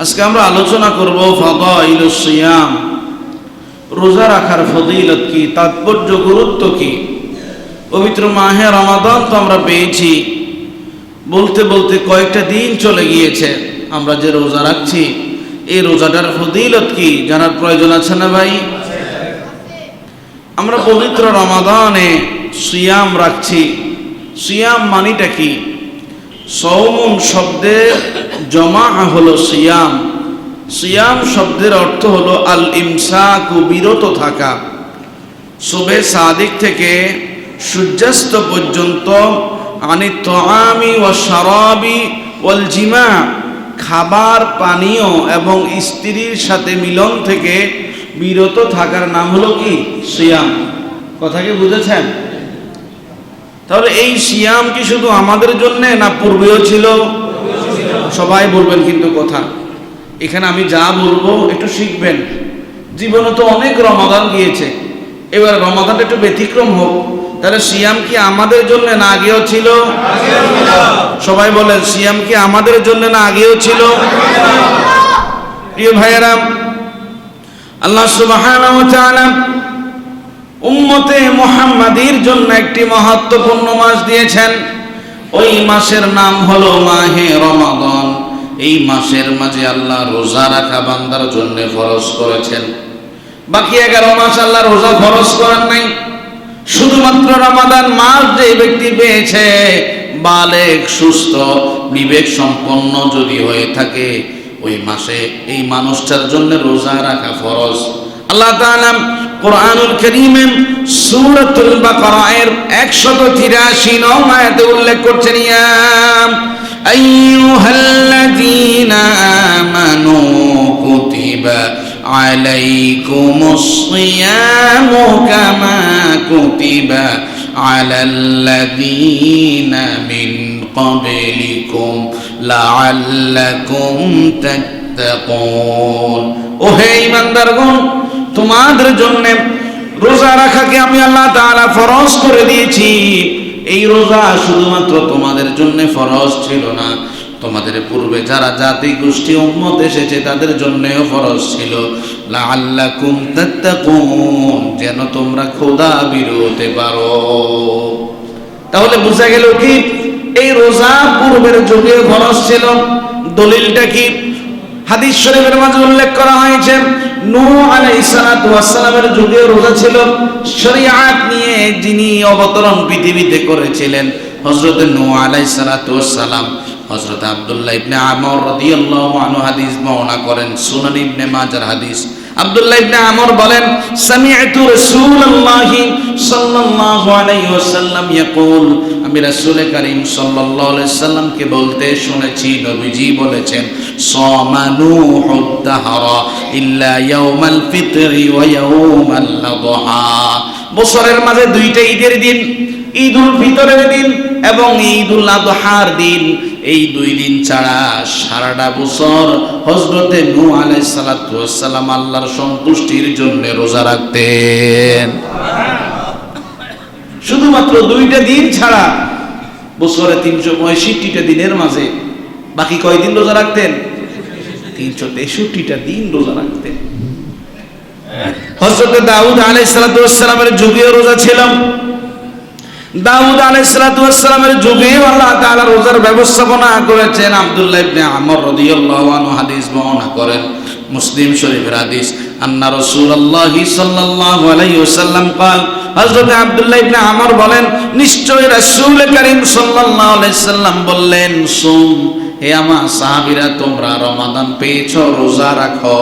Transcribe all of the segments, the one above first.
আজকে আমরা আলোচনা করব ফাদাইলুস সিয়াম, রোজা রাখার ফজিলত কি, তাৎপর্য, গুরুত্ব কি। পবিত্র মাহে রমাদান তো আমরা পেয়েছি, বলতে বলতে কয়েকটা দিন চলে গিয়েছে। আমরা যে রোজা রাখছি, এই রোজাটার ফজিলত কি জানার প্রয়োজন আছে না ভাই? আমরা পবিত্র রমাদানে সিয়াম রাখছি। সিয়াম মানিটা কি? সওমুন শব্দের জমা হলো সিয়াম। সিয়াম শব্দের অর্থ হলো আল ইমসাকু, বিরত থাকা। সুবে সাদিক থেকে সূর্যাস্ত পর্যন্ত আনিত তাআমি ওয়া শারাবি ওয়াল জিমা, খাবার, পানীয় এবং স্ত্রীর সাথে মিলন থেকে বিরত থাকার নাম হলো কি? সিয়াম। কথা কি বুঝেছেন? তাহলে এই সিয়াম কি শুধু আমাদের জন্য না পূর্বেও ছিল? সবাই বলবেন কিন্তু কথা। এখানে আমি যা বলবো একটু শিখবেন। জীবনে তো অনেক রমাদান গিয়েছে, এবার রমাদানটা একটু ব্যতিক্রম হোক। তাহলে সিয়াম কি আমাদের জন্য না আগেও ছিল? সবাই বলেন, সিয়াম কি আমাদের জন্য না আগেও ছিল? প্রিয় ভাইয়েরা, আল্লাহ সুবহানাহু ওয়া তাআলা উম্মতে মুহাম্মাদীর জন্য একটি মহত্বপূর্ণ মাস দিয়েছেন। ওই মাসের নাম হলো মাহে রমাদান। এই মাসের মাঝে আল্লাহ রোজা রাখা বান্দার জন্য ফরজ করেছেন। বাকি 11 মাস আল্লাহ রোজা ফরজ করেন নাই। শুধুমাত্র রমাদান মাস যে ব্যক্তি পেয়েছে, বালেগ, সুস্থ, বিবেক সম্পন্ন যদি হয়ে থাকে, ওই মাসে এই মানুষটার জন্য রোজা রাখা ফরজ। আল্লাহ তাআলা কুরআনুল কারীমে সূরাতুল বাকারার 183 নং আয়াতে উল্লেখ করছেন, ইয়া আইয়ুহাল্লাযীনা আমানু কুতিবা আলাইকুমুস সিয়ামু কামা কুতিবা আলাল্লাযীনা মিন ক্বাবলিকুম লাআল্লাকুম তাত্তাকুন। ওহে ঈমানদারগণ, তোমাদের জন্য রোজা রাখাকে আমি আল্লাহ তাআলা ফরজ করে দিয়েছি। এই রোজা শুধুমাত্র তোমাদের জন্য ফরজ ছিল না, তোমাদের পূর্বে যারা জাতি গোষ্ঠী উম্মত এসেছে তাদের জন্যও ফরজ ছিল। লাআল্লাকুম তাত্তাকুন, যেন তোমরা খোদা ভীরু হতে পারো। তাহলে বোঝা গেল কি এই রোজা পূর্বের যুগে ফরজ ছিল। দলিলটা কি? হাদিস শরীফের মাঝে উল্লেখ করা হয়েছে, নূহ আলাইহিস সালাতু ওয়াস সালামের যুগে রোজা ছিল। শরীয়ত নিয়ে যিনি অবতরণ পৃথিবীতে করেছিলেন হযরত নূহ আলাইহিস সালাতু ওয়াস সালাম, হযরত আব্দুল্লাহ ইবনে আমর রাদিয়াল্লাহু আনহু হাদিস বর্ণনা করেন, সুনান ইবনে মাজার হাদিস। আব্দুল্লাহ ইবনে আমর বলেন, সামি'তু রাসূলুল্লাহি সাল্লাল্লাহু আলাইহি ওয়াসাল্লাম ইয়াকুল, আমি রাসূল করিম সাল্লাল্লাহু আলাইহি ওয়াসাল্লামকে বলতে শুনেছি, নবীজি বলেছেন, সামানুহুদ দাহরা ইল্লা ইয়াউমাল ফিতরি ওয়া ইয়াউমাল আযহা। বছরের মাঝে দুইটা ঈদের দিন, ঈদুল ফিতরের দিন এবং ঈদুল আযহার দিন, এই দুই দিন ছাড়া সারাটা বছর হযরতে নূহ আলাইহিস সালাতু ওয়াস সালাম আল্লাহর সন্তুষ্টির জন্য রোজা রাখতেন। শুধুমাত্র দুইটা দিন ছাড়া বছরে 365টা দিনের মাঝে বাকি কয়দিন রোজা রাখতেন? 363টা দিন রোজা রাখতেন। হযরত দাউদ আলাইহিস সালাতু ওয়াস সালামের যুগে রোজা ছিল। দাউদ আলাইহিস সালাতু ওয়াস সালামের যুগে আল্লাহ তাআলা রোজার ব্যবস্থাপনা করেছেন। আব্দুল্লাহ ইবনে আমর রাদিয়াল্লাহু আনহু হাদিস বর্ণনা করেন, মুসলিম শরীফের হাদিস, আন্না রাসূলুল্লাহ সাল্লাল্লাহু আলাইহি ওয়াসাল্লাম قال, হযরত আব্দুল্লাহ ইবনে আমর বলেন, নিশ্চয় রাসূল করিম সাল্লাল্লাহু আলাইহি ওয়াসাল্লাম বললেন, সুম, হে আমার সাহাবীরা, তোমরা রমাদান পেয়েছো, রোজা রাখো।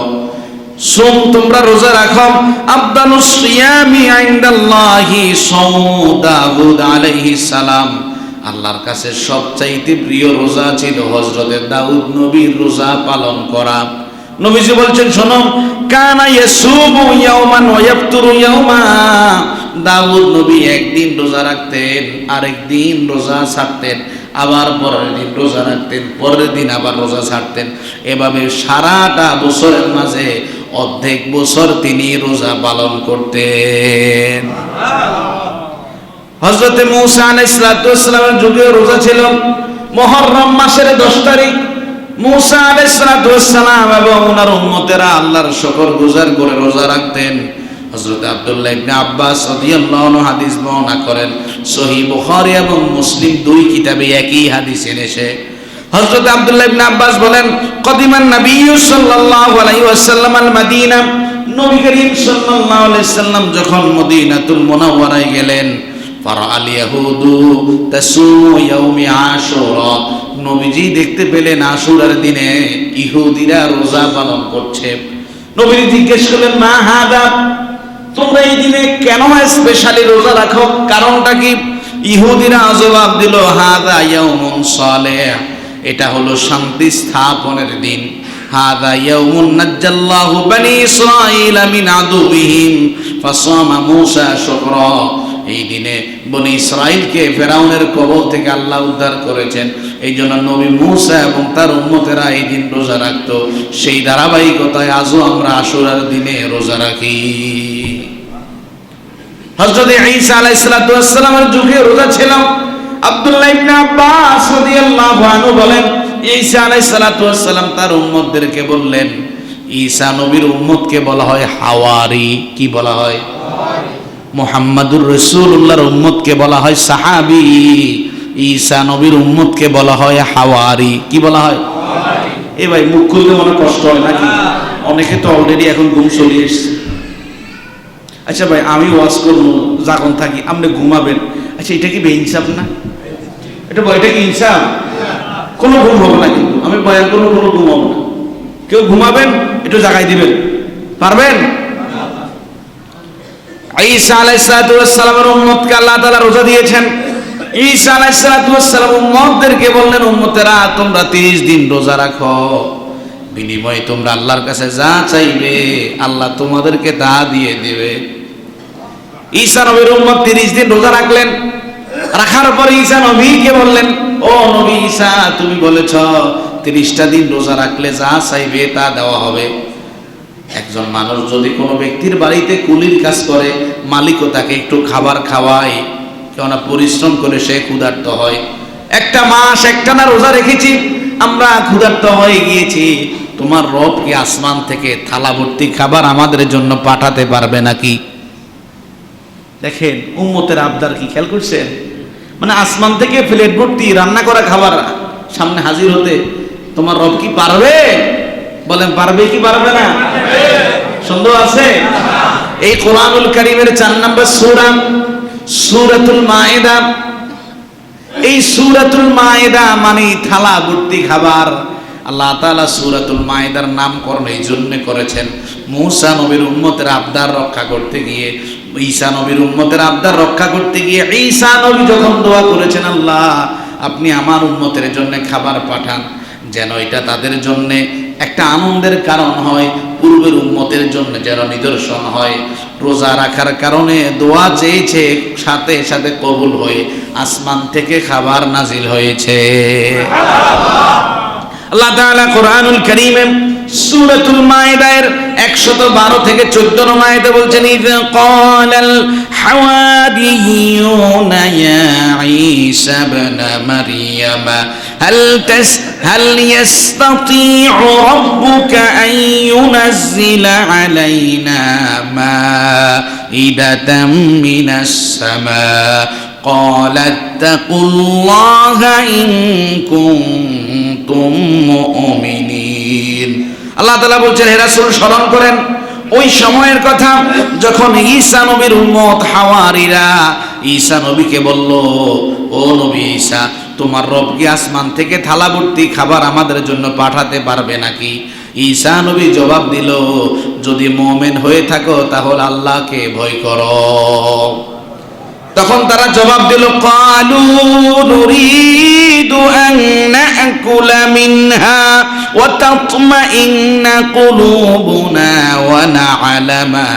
সুম, তোমরা রোজা রাখো। আফদালুস সিয়ামি ইনদাল্লাহি সাওমু দাউদ আলাইহিস সালাম, আল্লাহর কাছে সবচাইতে প্রিয় রোজা ছিল হযরত দাউদ নবীর রোজা পালন করা। নবীজি বলছেন, শোনো, কানা ইয়াসুমু ইয়াওমান ওয়া ইয়াফতুরু ইয়াওমা, দাউদ নবী একদিন রোজা রাখতেন, আরেকদিন রোজা ছাড়তেন, আবার পরের দিন রোজা রাখতেন, পরের দিন আবার রোজা ছাড়তেন। এভাবে সারাটা বছরের মাঝে অর্ধেক বছর তিনি রোজা পালন করতেন। হযরত মূসা আলাইহিস সালামের যুগে রোজা ছিল। মুহররম মাসের 10 তারিখ মুসা আলাইহিস সালাতু ওয়াস সালাম এবং ওনার উম্মতেরা আল্লাহর শুকরগুজার করে রোজা রাখতেন। হযরত আব্দুল্লাহ ইবনে আব্বাস রাদিয়াল্লাহু আনহু হাদিস বর্ণনা করেন, সহিহ বুখারী এবং মুসলিম দুই কিতাবে একই হাদিস এনেছে। হযরত আব্দুল্লাহ ইবনে আব্বাস বলেন, কদিমান নবী সাল্লাল্লাহু আলাইহি ওয়াসাল্লাম আল মদিনা, নবী করিম সাল্লাল্লাহু আলাইহি ওয়াসাল্লাম যখন মদিনাতুল মুনাওয়ারায় গেলেন, ফারাআল ইয়াহুদু তাসুমু ইয়াউমি আশুরা, নবীজি দেখতে পেলেন আশুরার দিনে ইহুদিরা রোজা পালন করছে। নবীজি জিজ্ঞেস করলেন, মা হাদা, তোমরা এই দিনে কেন স্পেশালি রোজা রাখো, কারণটা কি? ইহুদিরা জবাব দিল, হাদা ইয়াউমুন সালেহ, এটা হলো শান্তি স্থাপনের দিন। হাদা ইয়াউমুন নাজ্জাল্লাহু বনি ইসরাঈলা মিন আদুবিহিম ফাসামা মূসা শুকরা, এই দিনে বনি ইসরাইলকে ফেরাউনের কবল থেকে আল্লাহ উদ্ধার করেছেন, এই জন্য নবী মূসা এবং তার উম্মতেরা এই দিন রোজা রাখতো। সেই ধারাবাহিকতায় আজও আমরা আশুরার দিনে রোজা রাখি। হযরত ঈসা আলাইহিস সালাতু ওয়াস সালামের যুগে রোজা ছিল। আব্দুল্লাহ ইবনে আব্বাস রাদিয়াল্লাহু আনহু বলেন, ঈসা আলাইহিস সালাতু ওয়াস সালাম তার উম্মতদেরকে বললেন, ঈসা নবীর উম্মতকে বলা হয় হাওয়ারি। কি বলা হয়? মুহাম্মাদুর রাসূলুল্লাহর উম্মতকে বলা হয় সাহাবী। ঈসা নবীর উম্মতকে বলা হয় হাওয়ারি। কি বলা হয়? হাওয়ারি। এ ভাই মুখ খুলতে মনে কষ্ট হয় নাকি? অনেকে তো অলরেডি এখন ঘুম চলে এসেছে। আচ্ছা ভাই, আমি ওয়াজ করবো যখন থাকি, আপনি ঘুমাবেন, আচ্ছা এটা কি বেইনসাফ না? এটা কি ইনসাফ? কোনো ঘুম হবে না, কিন্তু আমি বয়ান করবো, কোনো ঘুম হবে না। কেউ ঘুমাবেন, একটু জাগাই দিবেন, পারবেন? ঈসা আলাইহিস সালাতু ওয়াস সালামের উম্মতকে আল্লাহ তাআলা রোজা দিয়েছেন। ঈসা আলাইহিস সালাতু ওয়াস সালাম উম্মতদেরকে বললেন, উম্মতেরা তোমরা 30 দিন রোজা রাখো, বিনিময়ে তোমরা আল্লাহর কাছে যা চাইবে আল্লাহ তোমাদেরকে তা দিয়ে দেবে। ঈসা নবীর উম্মত 30 দিন রোজা রাখলেন। রাখার পরে ঈসা নবীকে বললেন, ও নবী ঈসা, তুমি বলেছ 30টা দিন রোজা রাখলে যা চাইবে তা দেওয়া হবে। একজন মানুষ যদি কোনো ব্যক্তির বাড়িতে কুলির কাজ করে, মালিকও তাকে একটু খাবার খাওয়ায়, কেননা পরিশ্রম করে সে ক্ষুধার্ত হয়। একটা মাস একটানা রোজা রেখেছি, আমরা ক্ষুধার্ত হয়ে গিয়েছি, তোমার রব কি আসমান থেকে থালা ভর্তি খাবার আমাদের জন্য পাঠাতে পারবে নাকি? দেখেন উম্মতের আবদার কি, খেয়াল করছেন? মানে আসমান থেকে প্লেট ভর্তি রান্না করা খাবার সামনে হাজির হতে তোমার রব কি পারবে? বলেন পারবে কি পারবে না? সন্দেহ আছে? এই কোরআনুল কারীমের 4 নম্বর সূরা, সূরাতুল মায়েদা। এই সূরাতুল মায়েদা মানে থালা ভর্তি খাবার। আল্লাহ তাআলা সূরাতুল মায়েদার নামকরণ এই জন্য করেছেন, মূসা নবীর উম্মতের আবদার রক্ষা করতে গিয়ে, ঈসা নবীর উম্মতের আবদার রক্ষা করতে গিয়ে ঈসা নবী যখন দোয়া করেছেন, আল্লাহ আপনি আমার উম্মতের জন্য খাবার পাঠান, যেন এটা তাদের জন্য একটা আনন্দের কারণ হয়, পূর্বের উম্মতের জন্য যেন নিদর্শন হয়। রোজা রাখার কারণে দোয়া চেয়েছে, সাথে সাথে কবুল হয়ে আসমান থেকে খাবার নাজিল হয়েছে। আল্লাহ তাআলা কোরআনুল কারীমে সূরাতুল মায়েদার 112 থেকে 14 নম্বর আয়াতে বলছেন, ইয ক্বালাল হাওয়ারিয়ুনা ইয়া ঈসা ইবনে মারইয়াম هل يستطيع ربك أن ينزل علينا مائدة من السماء قال اتقوا الله إن كنتم مؤمنين। আল্লাহ তাআলা বলছেন, হে রাসূল স্মরণ করেন ওই সময়ের কথা যখন ঈসা নবীর উম্মত হাওয়ারিরা ঈসা নবীকে বলল, ও নবী ঈসা, তোমার রব কি আসমান থেকে থালা ভর্তি খাবার আমাদের জন্য পাঠাতে পারবে নাকি? ঈসা নবী জবাব দিল, যদি মুমিন হয়ে থাকো তাহলে আল্লাহকে ভয় করো। তখন তারা জবাব দিল, ক্বালু নুরিদু আন নাকুলা মিনহা ওয়া তাতমাইন্না কুলুবুনা ওয়া না'লামা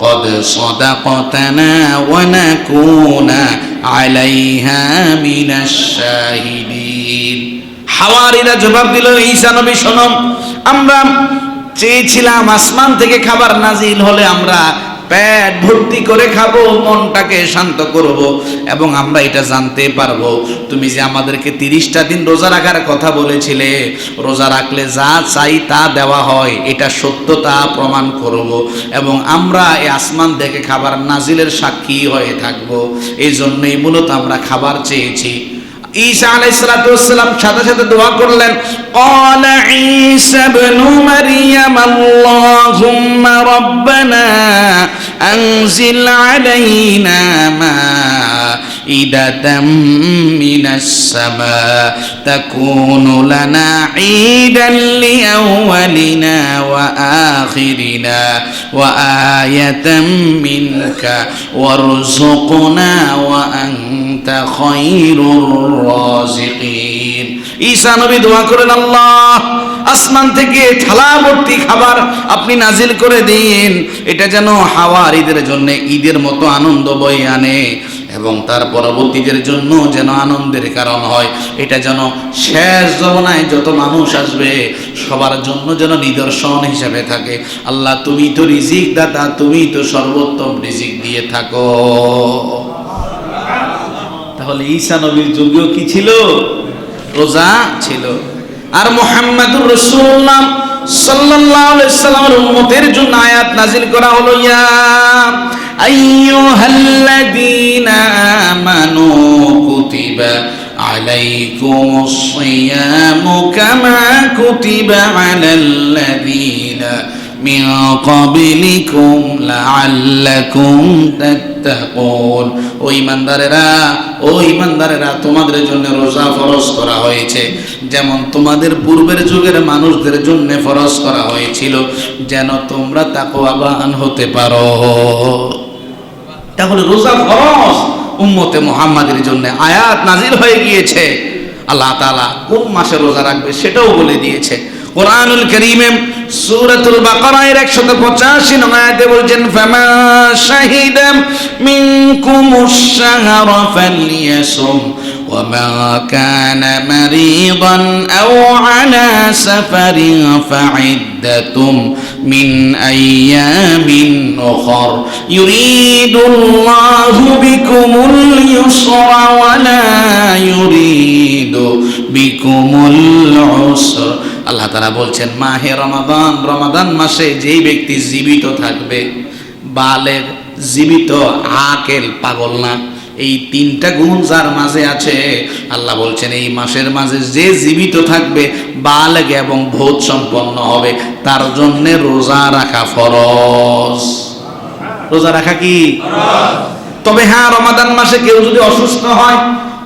قد صدقتنا ونكون عليها من الشاهدين। হাওয়ারিরা জবাব দিল, ঈসা নবী শোনো, আমরা চেয়েছিলাম আসমান থেকে খাবার নাজিল হলে আমরা পেট ভর্তি করে খাবো, মনটাকে শান্ত করব, এবং আমরা এটা জানতে পারবো তুমি যে আমাদেরকে 30টা দিন রোজা রাখার কথা বলেছিলে, রোজা রাখলে যা চাই তা দেওয়া হয়, এটা সত্যতা প্রমাণ করব, এবং আমরা এই আসমান থেকে খাবার নাজিলের সাক্ষী হয়ে থাকবো। এই জন্যই মূলত আমরা খাবার চেয়েছি। ঈসা আলাইহিস সালাতু ওয়াস সালাম সাথে সাথে দোয়া করলেন, ক্বালা ঈসা ইবনু মারইয়াম আল্লাহুম্মা রাব্বানা আনজিল আলাইনা মাইদাতাম মিনাস সামা তাকুনু লানা ঈদান লিআওয়ালিনা ওয়া আখিরিনা ওয়া আয়াতাম মিনকা ওয়ারযুকনা ওয়া আনতা খায়রুর রাজিকিন। ঈসা নবী দোয়া করেন, আল্লাহ আসমান থেকে থালা ভর্তি খাবার আপনি নাজিল করে দিন, এটা যেন হাওয়ারীদের জন্য ঈদের মতো আনন্দ বয়ে আনে, এবং তার পরবর্তীদের জন্য যেন আনন্দের কারণ হয়, এটা যেন শেষ জমানায় যত মানুষ আসবে সবার জন্য যেন নিদর্শন হিসেবে থাকে। আল্লাহ তুমি তো রিজিক দাতা, তুমি তো সর্বোত্তম রিজিক দিয়ে থাকো। তাহলে ঈসা নবীর যুগেও কি ছিল? রোজা ছিল। আর মুহাম্মাদুর রাসূলুল্লাহ সাল্লাল্লাহু আলাইহি ওয়াসাল্লামের উম্মতের জন্য আয়াত নাজিল করা হলো, ইয়া আইয়ুহাল্লাযীনা আমানু কুতিবা আলাইকুমুস সিয়ামু কামা কুতিবা আলাল্লাযীনা মিন ক্বাবলিকুম লাআল্লাকুম তাত্তাকুন। ও ঈমানদারেরা, তোমাদের জন্য রোজা ফরজ করা হয়েছে যেমন তোমাদের পূর্বের যুগের মানুষদের জন্য ফরজ করা হয়েছিল, যেন তোমরা তাকওয়াবান হতে পারো। তাহলে রোজা ফরজ উম্মতে মুহাম্মাদের জন্য আয়াত নাজিল হয়ে গিয়েছে। আল্লাহ তাআলা কোন মাসে রোজা রাখবে সেটাও বলে দিয়েছে। কুরআনুল কারীমে সূরাতুল বাকারার 185 নং আয়াতে বলছেন, ফামা শাহিদা মিনকুমুশ শাহরা ফালইয়াসুম ওয়া মা কানা মারিদান আও আলা সাফারিন ফাইদ্দাতুম মিন আইয়ামিন উখর ইউরিদুল্লাহু বিকুমুল ইউসরা ওয়া লা ইউরিদু বিকুমুল উসর। আল্লাহ তাআলা বলছেন, মাহে রমাদান মাসে যেই ব্যক্তি জীবিত থাকবে, বালেগ, জীবিত, আকেল, পাগল না, এই 3টা গুণ যার মাঝে আছে, আল্লাহ বলছেন এই মাসের মাঝে যে জীবিত থাকবে, বালেগ এবং বোধ সম্পন্ন হবে, তার জন্য রোজা রাখা ফরজ। রোজা রাখা কি ফরজ? তবে হ্যাঁ, রমাদান মাসে কেউ যদি অসুস্থ হয়,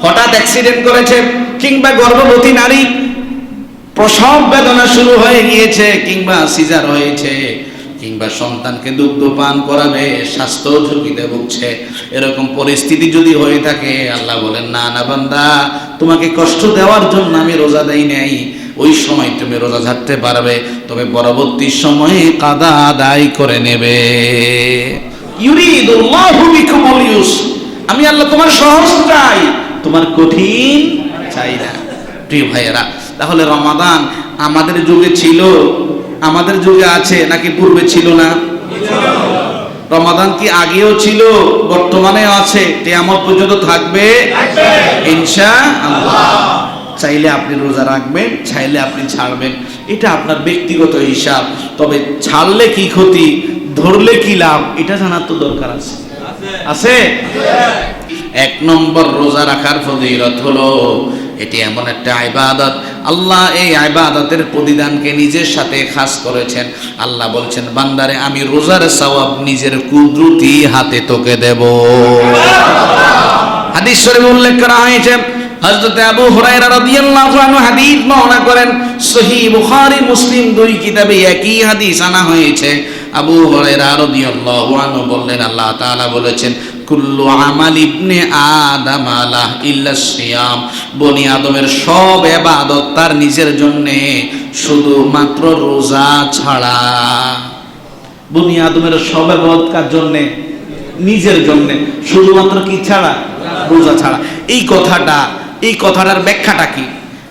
হঠাৎ অ্যাক্সিডেন্ট করেছে, কিংবা গর্ভবতী নারী প্রসব বেদনা শুরু হয়ে গিয়েছে, কিংবা সিজার হয়েছে, কিংবা সন্তানকে দুগ্ধ পান করাবে, স্বাস্থ্য ঝুঁকিতে ভুগছে, এরকম পরিস্থিতি যদি হয়ে থাকে, আল্লাহ বলেন, না না বান্দা, তোমাকে কষ্ট দেওয়ার জন্য আমি রোজা দেই নাই, ওই সময় তুমি রোজা ছাড়তে পারবে, তবে পরবর্তী সময়ে কাদা আদায় করে নেবে। ইউরিদুল্লাহু বিকুমুল ইউসর, আমি আল্লাহ তোমার সহজ চাই, তোমার কঠিন চাই না। প্রিয় ভাইয়েরা, তাহলে রমাদান আমাদের যুগে ছিল, আমাদের যুগে আছে, নাকি পূর্বে ছিল না? রমাদান কি আগেও ছিল, বর্তমানেও আছে, কিয়ামত পর্যন্ত থাকবে ইনশাআল্লাহ। চাইলে আপনি রোজা রাখবেন, চাইলে আপনি ছাড়বেন, এটা আপনার ব্যক্তিগত হিসাব। তবে ছাড়লে কি ক্ষতি, ধরলে কি লাভ, এটা জানার তো দরকার আছে। আছে 1 নম্বর, রোজা রাখার ফজিলত হলো এটি এমন একটা ইবাদত, আল্লাহ এই ইবাদতের প্রতিদানকে নিজের সাথে খাস করেছেন। আল্লাহ বলছেন, বান্দারে আমি রোজার সওয়াব নিজের কুদরতি হাতে তোকে দেব। হাদিস শরীফে উল্লেখ করা হয়েছে, হযরত আবু হুরায়রা রাদিয়াল্লাহু আনহু হাদিস বর্ণনা করেন, সহিহ বুখারী মুসলিম 2 কিতাবে একই হাদিস আনা হয়েছে। আবু হুরায়রা রাদিয়াল্লাহু আনহু বললেন, আল্লাহ তাআলা বলেছেন, কুল্লু আমাল ইবনে আদম আলাহ ইল্লা সিয়াম, বনি আদমের সব ইবাদত তার নিজের জন্য, শুধুমাত্র রোজা ছাড়া। বনি আদমের সব ইবাদত কার জন্য? নিজের জন্য, শুধুমাত্র কি ছাড়া? রোজা ছাড়া। এই কথাটার ব্যাখ্যাটা কি?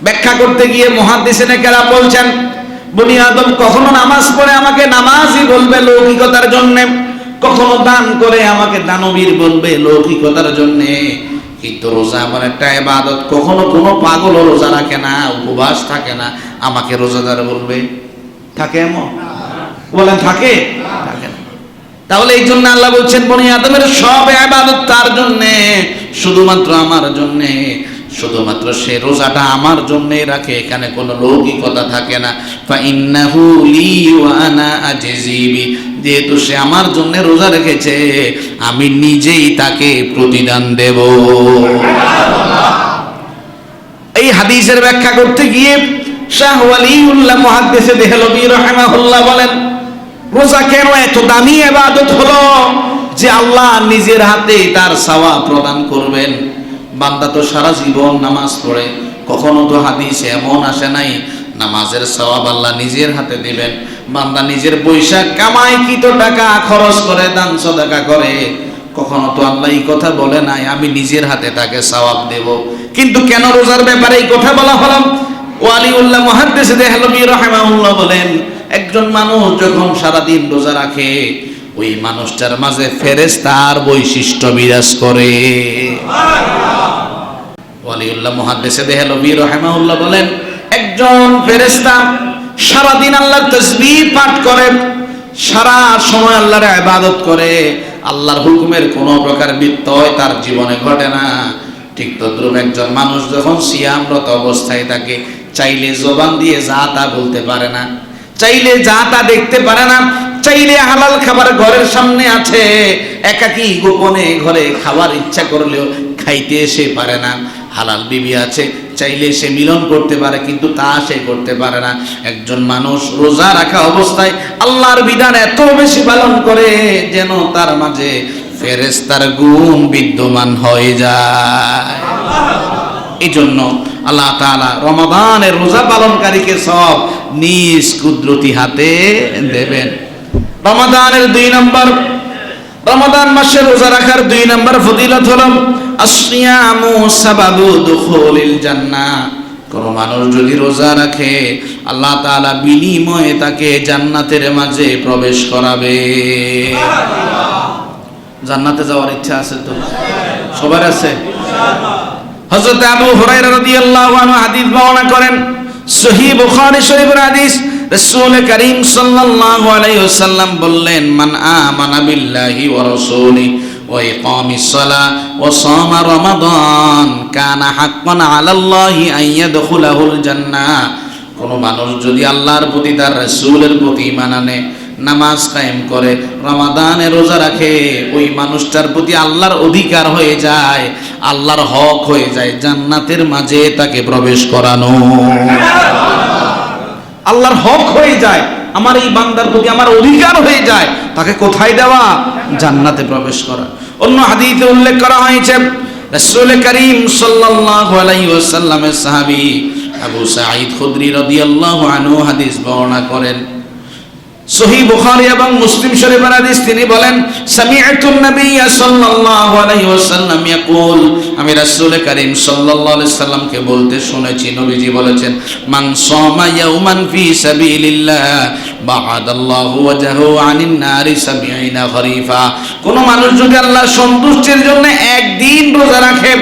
ব্যাখ্যা করতে গিয়ে মুহাদ্দিসিনে কেরাম বলছেন, বনি আদম কখনো নামাজ পড়ে আমাকে নামাজই বলবে লৌকিকতার জন্য, কখনো দান করে আমাকে দানবীর বলবে লৌকিকতার জন্য। কিন্তু রোজা আমার একটা ইবাদত। কখনো কোনো পাগল রোজা রাখে না, উপবাস থাকে না, আমাকে রোজাদার বলবে? থাকে এমন? বলেন থাকে? থাকে না। তাহলে এই জন্য আল্লাহ বলছেন বনি আদমের সব ইবাদত তার জন্য, শুধুমাত্র আমার জন্য। শুধুমাত্র সে রোজাটা আমার জন্যই রাখে, এখানে কোনো লৌকিকতা থাকে না। ফাইন্নাহু লি ওয়া আনা আজজি বি, যেহেতু সে আমার জন্য রোজা রেখেছে, আমি নিজেই তাকে প্রতিদান দেব। এই হাদিসের ব্যাখ্যা করতে গিয়ে শাহ ওয়ালিউল্লাহ মুহাদ্দিসে দেহলভী রাহিমাহুল্লাহ বলেন, রোজা কেন এত দামি ইবাদত হলো যে আল্লাহ নিজের হাতে তার সওয়াব প্রদান করবেন। বান্দা তো সারা জীবন নামাজ পড়ে, কখনো তো হাদিসে এমন আসে নাই নামাজের সওয়াব আল্লাহ নিজের হাতে দিবেন। বান্দা নিজের পয়সা কামাইকৃত টাকা খরচ করে দান সাদাকা করে, কখনো তো আল্লাহ এই কথা বলে নাই আমি নিজের হাতে তাকে সওয়াব দেব। কিন্তু কেন রোজার ব্যাপারে এই কথা বলা হলো? ওয়ালিউল্লাহ মুহাদ্দিস দেহলভী রাহিমাহুল্লাহ বলেন, একজন মানুষ যখন সারাদিন রোজা রাখে, ওই মানুষটার মাঝে ফেরেশতার বৈশিষ্ট্য বিরাজ করে। ওয়ালিউল্লাহ মুহাদ্দিস দেহলভী রাহিমাহুল্লাহ বলেন, একজন ফেরেশতা সারাদিন আল্লাহর তাসবিহ পাঠ করে, সারা সময় আল্লাহর ইবাদত করে, আল্লাহর হুকুমের কোনো প্রকার ব্যত্যয় তার জীবনে ঘটে না। ঠিক তদ্রুপ একজন মানুষ যখন সিয়ামরত অবস্থায় থাকে, চাইলে জবান দিয়ে যা তা বলতে পারে না, চাইলে যা তা দেখতে পারে না, চাইলে হালাল খাবার ঘরের সামনে আছে, একাকী গোপনে ঘরে খাবার ইচ্ছা করলেও খাইতে সে পারে না। হালাল বিবি আছে, চাইলে সে মিলন করতে পারে, কিন্তু তা সে করতে পারে না। একজন মানুষ রোজা রাখা অবস্থায় আল্লাহর বিধান এত বেশি পালন করে যেন তার মাঝে ফেরেশতার গুণ বিদ্যমান হয়ে যায়। এই জন্য আল্লাহ তাআলা রমাদানের রোজা পালনকারীকে সব নিজ কুদরতি হাতে দেবেন। রমাদানের 2 নম্বর, রমাদান মাসে রোজা রাখার 2 নম্বর ফজিলত হলো আসিয়ামু সাবাবু দুখুলিল জান্নাহ। কোন মানুষ যদি রোজা রাখে, আল্লাহ তাআলা বিনিময়ে তাকে জান্নাতের মাঝে প্রবেশ করাবে। জান্নাতে যাওয়ার ইচ্ছা আছে তো সবার? আছে ইনশাআল্লাহ। হযরত আবু হুরায়রা রাদিয়াল্লাহু আনহু হাদিস বর্ণনা করেন, সহিহ বুখারী শরীফের হাদিস, রাসূল করিম সাল্লাল্লাহু আলাইহি ওয়াসাল্লাম বললেন, মান আমানা বিল্লাহি ওয়া রাসূলিহি ওয়া ইকামিস সালাহ ওয়া সামা রমাদান কানা হাক্কান আলাল্লাহি আন ইয়াদখুলাহুল জান্নাহ। কোন মানুষ যদি আল্লাহর প্রতি, তার রাসূলের প্রতি ঈমান আনে, নামাজ কায়েম করে, রমাদানে রোজা রাখে, ওই মানুষটার প্রতি আল্লাহর অধিকার হয়ে যায়, আল্লাহর হক হয়ে যায়, জান্নাতের মাঝে তাকে প্রবেশ করানো। আল্লাহর হক হয়ে যায়, আমার এই বান্দার প্রতি আমার অধিকার হয়ে যায়, তাকে কোথায় দেওয়া? জান্নাতে প্রবেশ করা। অন্য হাদিসে উল্লেখ করা হয়েছে, রাসূল করিম সাল্লাল্লাহু আলাইহি ওয়াসাল্লামের সাহাবী আবু সাঈদ খুদরি রাদিয়াল্লাহু আনহু হাদিস বর্ণনা করেন, সহিহ বুখারী এবং মুসলিম শরীফের হাদিস। তিনি বলেন, সামি'তুন নাবিয়্য সাল্লাল্লাহু আলাইহি ওয়াসাল্লাম ইয়াকুল, আমি রাসূল করিম সাল্লাল্লাহু আলাইহি ওয়াসাল্লামকে বলতে শুনেছি, নবীজি বলেছেন, মান সামা ইয়াওমান ফি সাবিলিল্লাহ বা'আদাল্লাহু ওয়াজহু আনিন নারি 70 খরিফা। কোন মানুষ যদি আল্লাহর সন্তুষ্টির জন্য একদিন রোজা রাখে,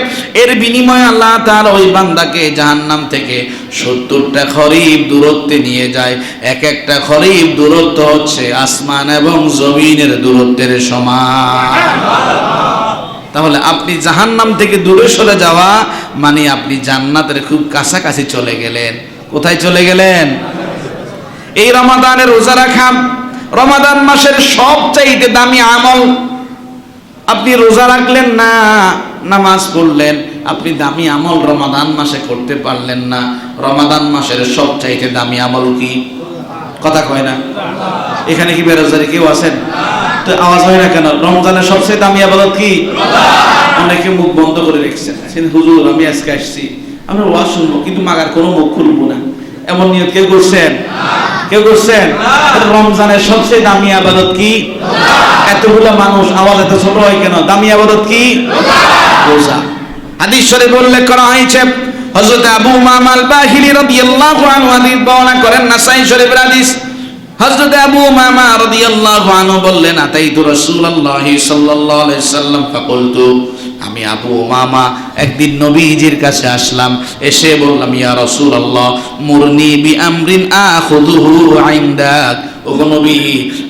এর বিনিময়ে আল্লাহ তাআলা ওই বান্দাকে জাহান্নাম থেকে 70টা খরিফ দূরত্বে নিয়ে যায়। এক একটা খরিফ দূরত্ব হচ্ছে আসমান এবং জমিনের দূরত্বের সমান। তাহলে আপনি জাহান্নাম থেকে দূরে সরে যাওয়া মানে আপনি জান্নাতের খুব কাছাকাছি চলে গেলেন। কোথায় চলে গেলেন? এই রমাদানে রোজা রাখা রমাদান মাসের সবচাইতে দামি আমল। আপনি রোজা রাখলেন না, নামাজ পড়লেন, আপনি দামি আমল রমাদান মাসে করতে পারলেন না। রমাদান মাসের সবচাইতে দামি আমল কি? কথা কয় না? এখানে কি বেরোজগারি কেউ আছেন? তো আওয়াজ হয় না কেন? রমজানের সবচেয়ে দামি ইবাদত কি? অনেকে মুখ বন্ধ করে রেখেছেন, হুজুর আমি আজকে আসছি, আমরা ওয়াজ শুনবো কিন্তু মাগার কোনো মুখ খুলবো না, এমন নিয়ত কেউ করছেন? কেউ করছেন? রমজানের সবচেয়ে দামি ইবাদত কি? এতগুলো মানুষ, আওয়াজ এত ছোট হয় কেন? দামি ইবাদত কি? রোজা। হাদিস শরীফে উল্লেখ করা হয়েছে, হযরত আবু উমামা আল বাহিলি রাদিয়াল্লাহু আনহু হাদিস বর্ণনা করেন, নাসাই শরীফের হাদিস, হযরত আবু উমামা রাদিয়াল্লাহু আনহু বললেন, আতাইতু রাসূলুল্লাহি সাল্লাল্লাহু আলাইহি সাল্লাম ফাকুলতু, আমি আবু উমামা একদিন নবীজির কাছে আসলাম, এসে বললাম, ইয়া রাসূলুল্লাহ মুরনি বিআমরিন আখুযুহু ইনদাক, ওগো নবী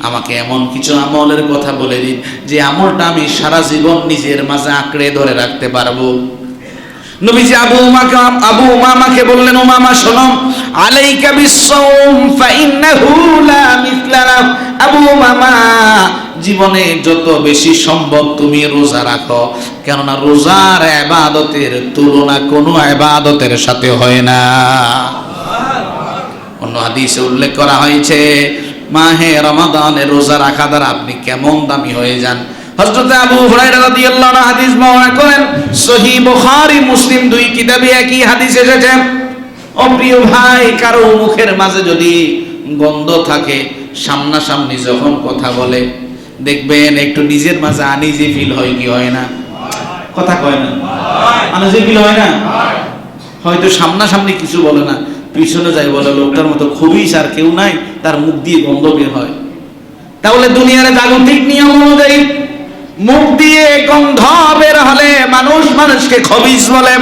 আমাকে এমন কিছু আমলের কথা বলে দিন যে আমলটা আমি সারা জীবন নিজের মাঝে আঁকড়ে ধরে রাখতে পারবো। নবীজি আবু উমামাকে বললেন, উমামা শোনো, আলাইকা বিসসাওম ফাইন্নাহু লা মিসলা লাহ। আবু উমামা, জীবনে যত বেশি সম্ভব তুমি রোজা রাখো, কেননা রোজার ইবাদতের তুলনা কোনো ইবাদতের সাথে হয় না। অন্য হাদিসে উল্লেখ করা হয়েছে, মাহে রমাদানে রোজা রাখা দ্বারা আপনি কেমন দামি হয়ে যান। হযরত আবু হুরায়রা রাদিয়াল্লাহু আনহু হাদিস বর্ণনা করেন, সহিহ বুখারী মুসলিম দুই কিতাবে একই হাদিস এসেছে। ও প্রিয় ভাই, কারো মুখের মাঝে যদি গন্ধ থাকে, সামনাসামনি যখন কথা বলে দেখবেন একটু নিজের মাঝে আনইজি ফিল হয় কি হয় না? কথা কয় না? আনইজি ফিল হয় না? হয়তো সামনাসামনি কিছু বলে না, পিছনে যাই বলে লোকটার মতো খুবই আর কেউ নাই, তার মুখ দিয়ে গন্ধ বের হয়। তাহলে দুনিয়ার জাগতিক নিয়ম অনুযায়ী মুখ দিয়ে গন্ধ বের হলে মানুষ মানুষকে খবিস বলে,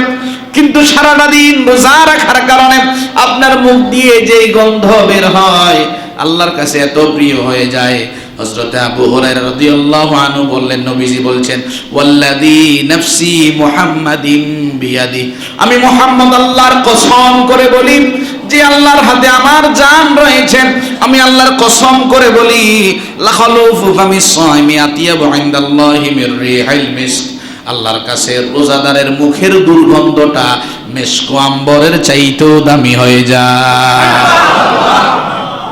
কিন্তু সারাটা দিন রোজা রাখার কারণে আপনার মুখ দিয়ে যে গন্ধ বের হয় আল্লাহর কাছে এত প্রিয় হয়ে যায়। হযরত আবু হুরায়রা রাদিয়াল্লাহু আনহু বললেন, নবীজি বলছেন, ওয়াল্লাযী নাফসি মুহাম্মাদিন বিয়াদি, আমি মুহাম্মদ আল্লাহর কসম করে বলি, যে আল্লাহর হাতে আমার জান রয়েছে, আমি আল্লাহর কসম করে বলি, লাখালুফু ফামিস সাইমি আতিয়াবু ইনদাল্লাহি মির রিহিল মিস্ক, আল্লাহর কাছে রোজাদারের মুখের দুর্গন্ধটা মিস্ক আম্বরের চাইতেও দামি হয়ে যায়।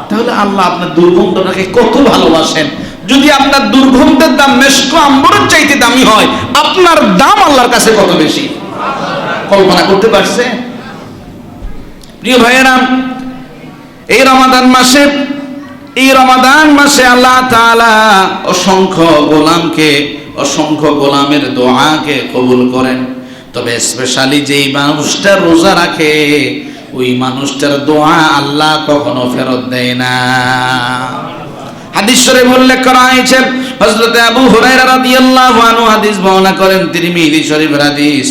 তাহলে আল্লাহ আপনার দুর্গন্ধটাকে কত ভালোবাসেন। যদি আপনার দুর্গন্ধের দাম মিস্ক আম্বরের চাইতে দামি হয়, আপনার দাম আল্লাহর কাছে কত বেশি কল্পনা করতে পারছে? প্রিয় ভাইয়েরা, এই রমাদান মাসে আল্লাহ তাআলা অসংখ্য গোলামের দোয়াকে কবুল করেন। তবে স্পেশালি যেই মানুষটা রোজা রাখে ওই মানুষটার দোয়া আল্লাহ কখনো ফেরত দেয় না। হাদিস শরীফে উল্লেখ করা হয়েছে, হযরত আবু হুরায়রা রাদিয়াল্লাহু আনহু হাদিস বর্ণনা করেন, তিরমিজি শরীফের হাদিস।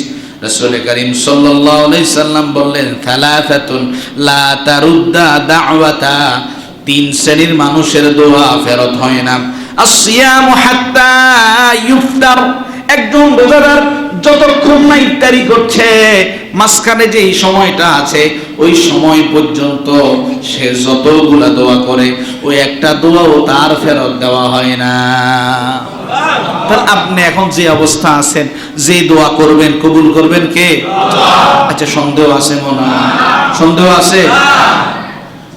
রাসূল করিম সাল্লাল্লাহু আলাইহি সাল্লাম বললেন, সালাসাতুন লা তারুদ্দা দাওয়াতা, তিন শ্রেণীর মানুষের দোয়া ফেরত হয় না। আসিয়ামু হাত্তা ইফতার, একজন রোজাদার যতক্ষণ না ইফতারি করছে, মাঝখানে যে সময়টা আছে ওই সময় পর্যন্ত সে যতগুলা দোয়া করে ওই একটা দোয়াও তার ফেরত দেওয়া হয় না। তাহলে আপনি এখন যে অবস্থা আছেন, যে দোয়া করবেন কবুল করবেন কে? আচ্ছা, সন্দেহ আছে মনে হয়? সন্দেহ আছে?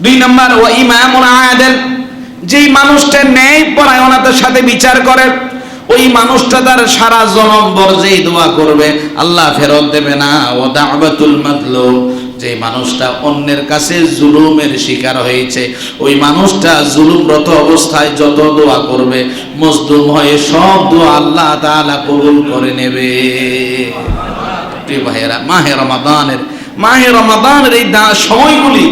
2 নাম্বার, ওয়া ইমামুন আদিল, যেই মানুষটা ন্যায় পরায়ণতার সাথে বিচার করে ওই মানুষটা তার সারা জনমভর যেই দোয়া করবে আল্লাহ ফেরত দেবে না। ও দাওয়াতুল মাজলুম, যে মানুষটা অন্যের কাছে জুলুমের শিকার হয়েছে ওই মানুষটা জুলুমরত অবস্থায় যত দোয়া করবে মজলুম হয়ে সব দোয়া আল্লাহ তাআলা কবুল করে নেবে। প্রিয় ভাইয়েরা, মাহে রমাদানের এই সময়গুলি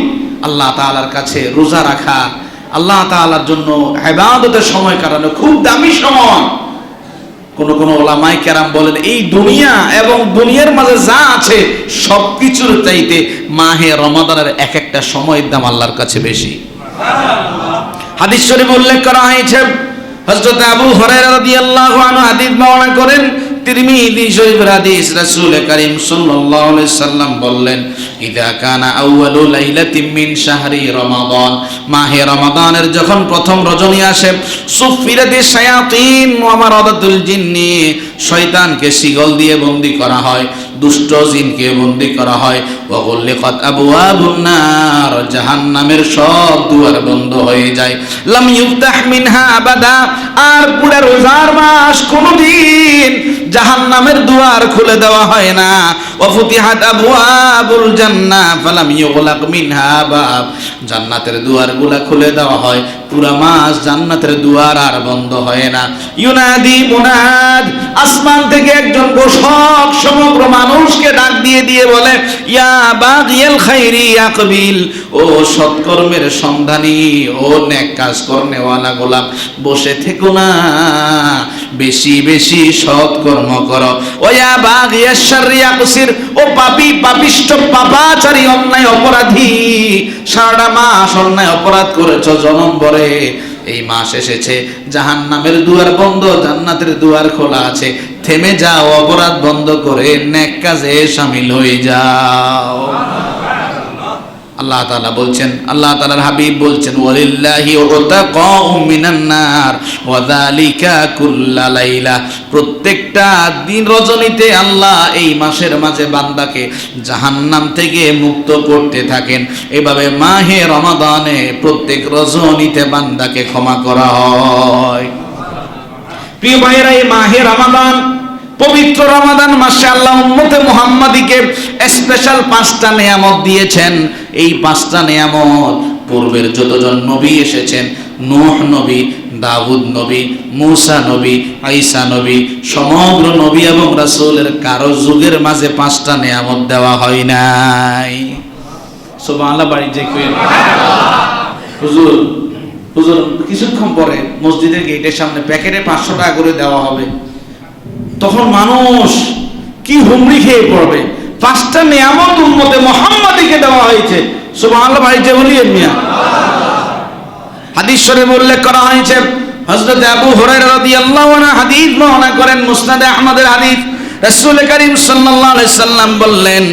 আল্লাহ তাআলার কাছে রোজা রাখা, আল্লাহ তাআলার জন্য ইবাদতের সময় কাটানো খুব দামি সময়। কোন ওলামায়ে কেরাম বলেন, এই দুনিয়া এবং দুনিয়ার মাঝে যা আছে সবকিছুর চাইতে মাহে রমাদানের এক একটা সময়ের দাম আল্লাহর কাছে বেশি। হাদিস শরীফে উল্লেখ করা হয়েছে, হযরত আবু হুরায়রা রাদিয়াল্লাহু আনহু হাদিস বর্ণনা করেন, তিরমিজি শরীফের হাদিস। রাসূল করিম সাল্লাল্লাহু আলাইহি সাল্লাম বললেন, ইযা কানা আউয়ালু লাইলাতিন মিন শাহরি রমাদান, মাহে রমাদানের যখন প্রথম রজনী আসে, সুফিরাতিশ শায়াতিন ওয়া মারাদাতুল জিন্নি, শয়তানকে শিকল দিয়ে বন্দী করা হয়, দুষ্ট জিনকে বন্দী করা হয়। ওয়া গুলিকাত আবওয়াবুন নার, জাহান্নামের সব দুয়ার বন্ধ হয়ে যায়। লাম ইফতাহ মিনহা আবাদা, আর পুরো রোজার মাস কোনদিন জাহান্নামের দুয়ার খুলে দেওয়া হয় না। ওয়া ফুতিহাত আবওয়াবুল জান্নাহ ফালাম ইউগলাক মিনহা বাব, জান্নাতের দুয়ারগুলো খুলে দেওয়া হয়, পুরা মাস জান্নাতের দুয়ার আর বন্ধ হয় না। ইউনাদি মুনাদ, আসমান থেকে একজন ঘোষক সমগ্র মানুষকে ডাক দিয়ে দিয়ে বলে, ইয়া বাগিয়াল খাইরি আকবিল, ও সৎকর্মের সন্ধানী, ও নেক কাজ করনেওয়ালা গোলাম, বসে থেকো না, বেশি বেশি সৎকর্ম করো। ও ইয়া বাগিয়াশ শাররি আকসির, ও পাপী পাপিষ্ঠ পাপাচারী অন্যায় অপরাধী, সারাটা মাস অন্যায় অপরাধ করেছ জনম ভরে, এই মাস এসেছে জাহান্নামের দুয়ার বন্ধ, জান্নাতের দুয়ার খোলা আছে, থেমে যাও, অপরাধ বন্ধ করে নেক কাজে শামিল হয়ে যাও। আল্লাহ তাআলা বলছেন, আল্লাহ তাআলার হাবিব বলছেন, ওয়ালিল্লাহি উতাকাউ মিনান নার ওয়া যালিকা কুল্লা লাইলা, প্রত্যেকটা দিন রজনীতে আল্লাহ এই মাসের মাঝে বান্দাকে জাহান্নাম থেকে মুক্ত করতে থাকেন। এভাবে মাহে রমাদানে প্রত্যেক রজনীতে বান্দাকে ক্ষমা করা হয়। প্রিয় ভাইয়েরা, এই মাহে রমাদান, পবিত্র রমাদান মাসে আল্লাহ উম্মতে মুহাম্মাদিকে স্পেশাল 5টা নিয়ামত দিয়েছেন। এই 5টা নিয়ামত পূর্বের যতজন নবী এসেছেন, নূহ নবী, দাউদ নবী, মূসা নবী, ঈসা নবী, সমগ্র নবী এবং রাসূলের কারো যুগের মাঝে 5টা নিয়ামত দেওয়া হয় নাই। সুবহানাল্লাহ, বাড়ি যে কই হুজুর হুজুর কিছুক্ষণ পরে মসজিদের গেটের সামনে প্যাকেটে 500 টাকা করে দেওয়া হবে, তখন মানুষ কি হুমড়ি খেয়ে পড়বে। 5টা নিয়ামত উম্মতে মুহাম্মাদিকে দেওয়া হয়েছে। সুবহানাল্লাহ, ভাইতে বলিয়েন মিয়া। হাদিস শরীফে উল্লেখ করা হয়েছে, হযরত আবু হুরায়রা রাদিয়াল্লাহু আনহু হাদিস বর্ণনা করেন, মুসনাদে আহমদের হাদিস, রাসূল করিম সাল্লাল্লাহু আলাইহি সাল্লাম বললেন,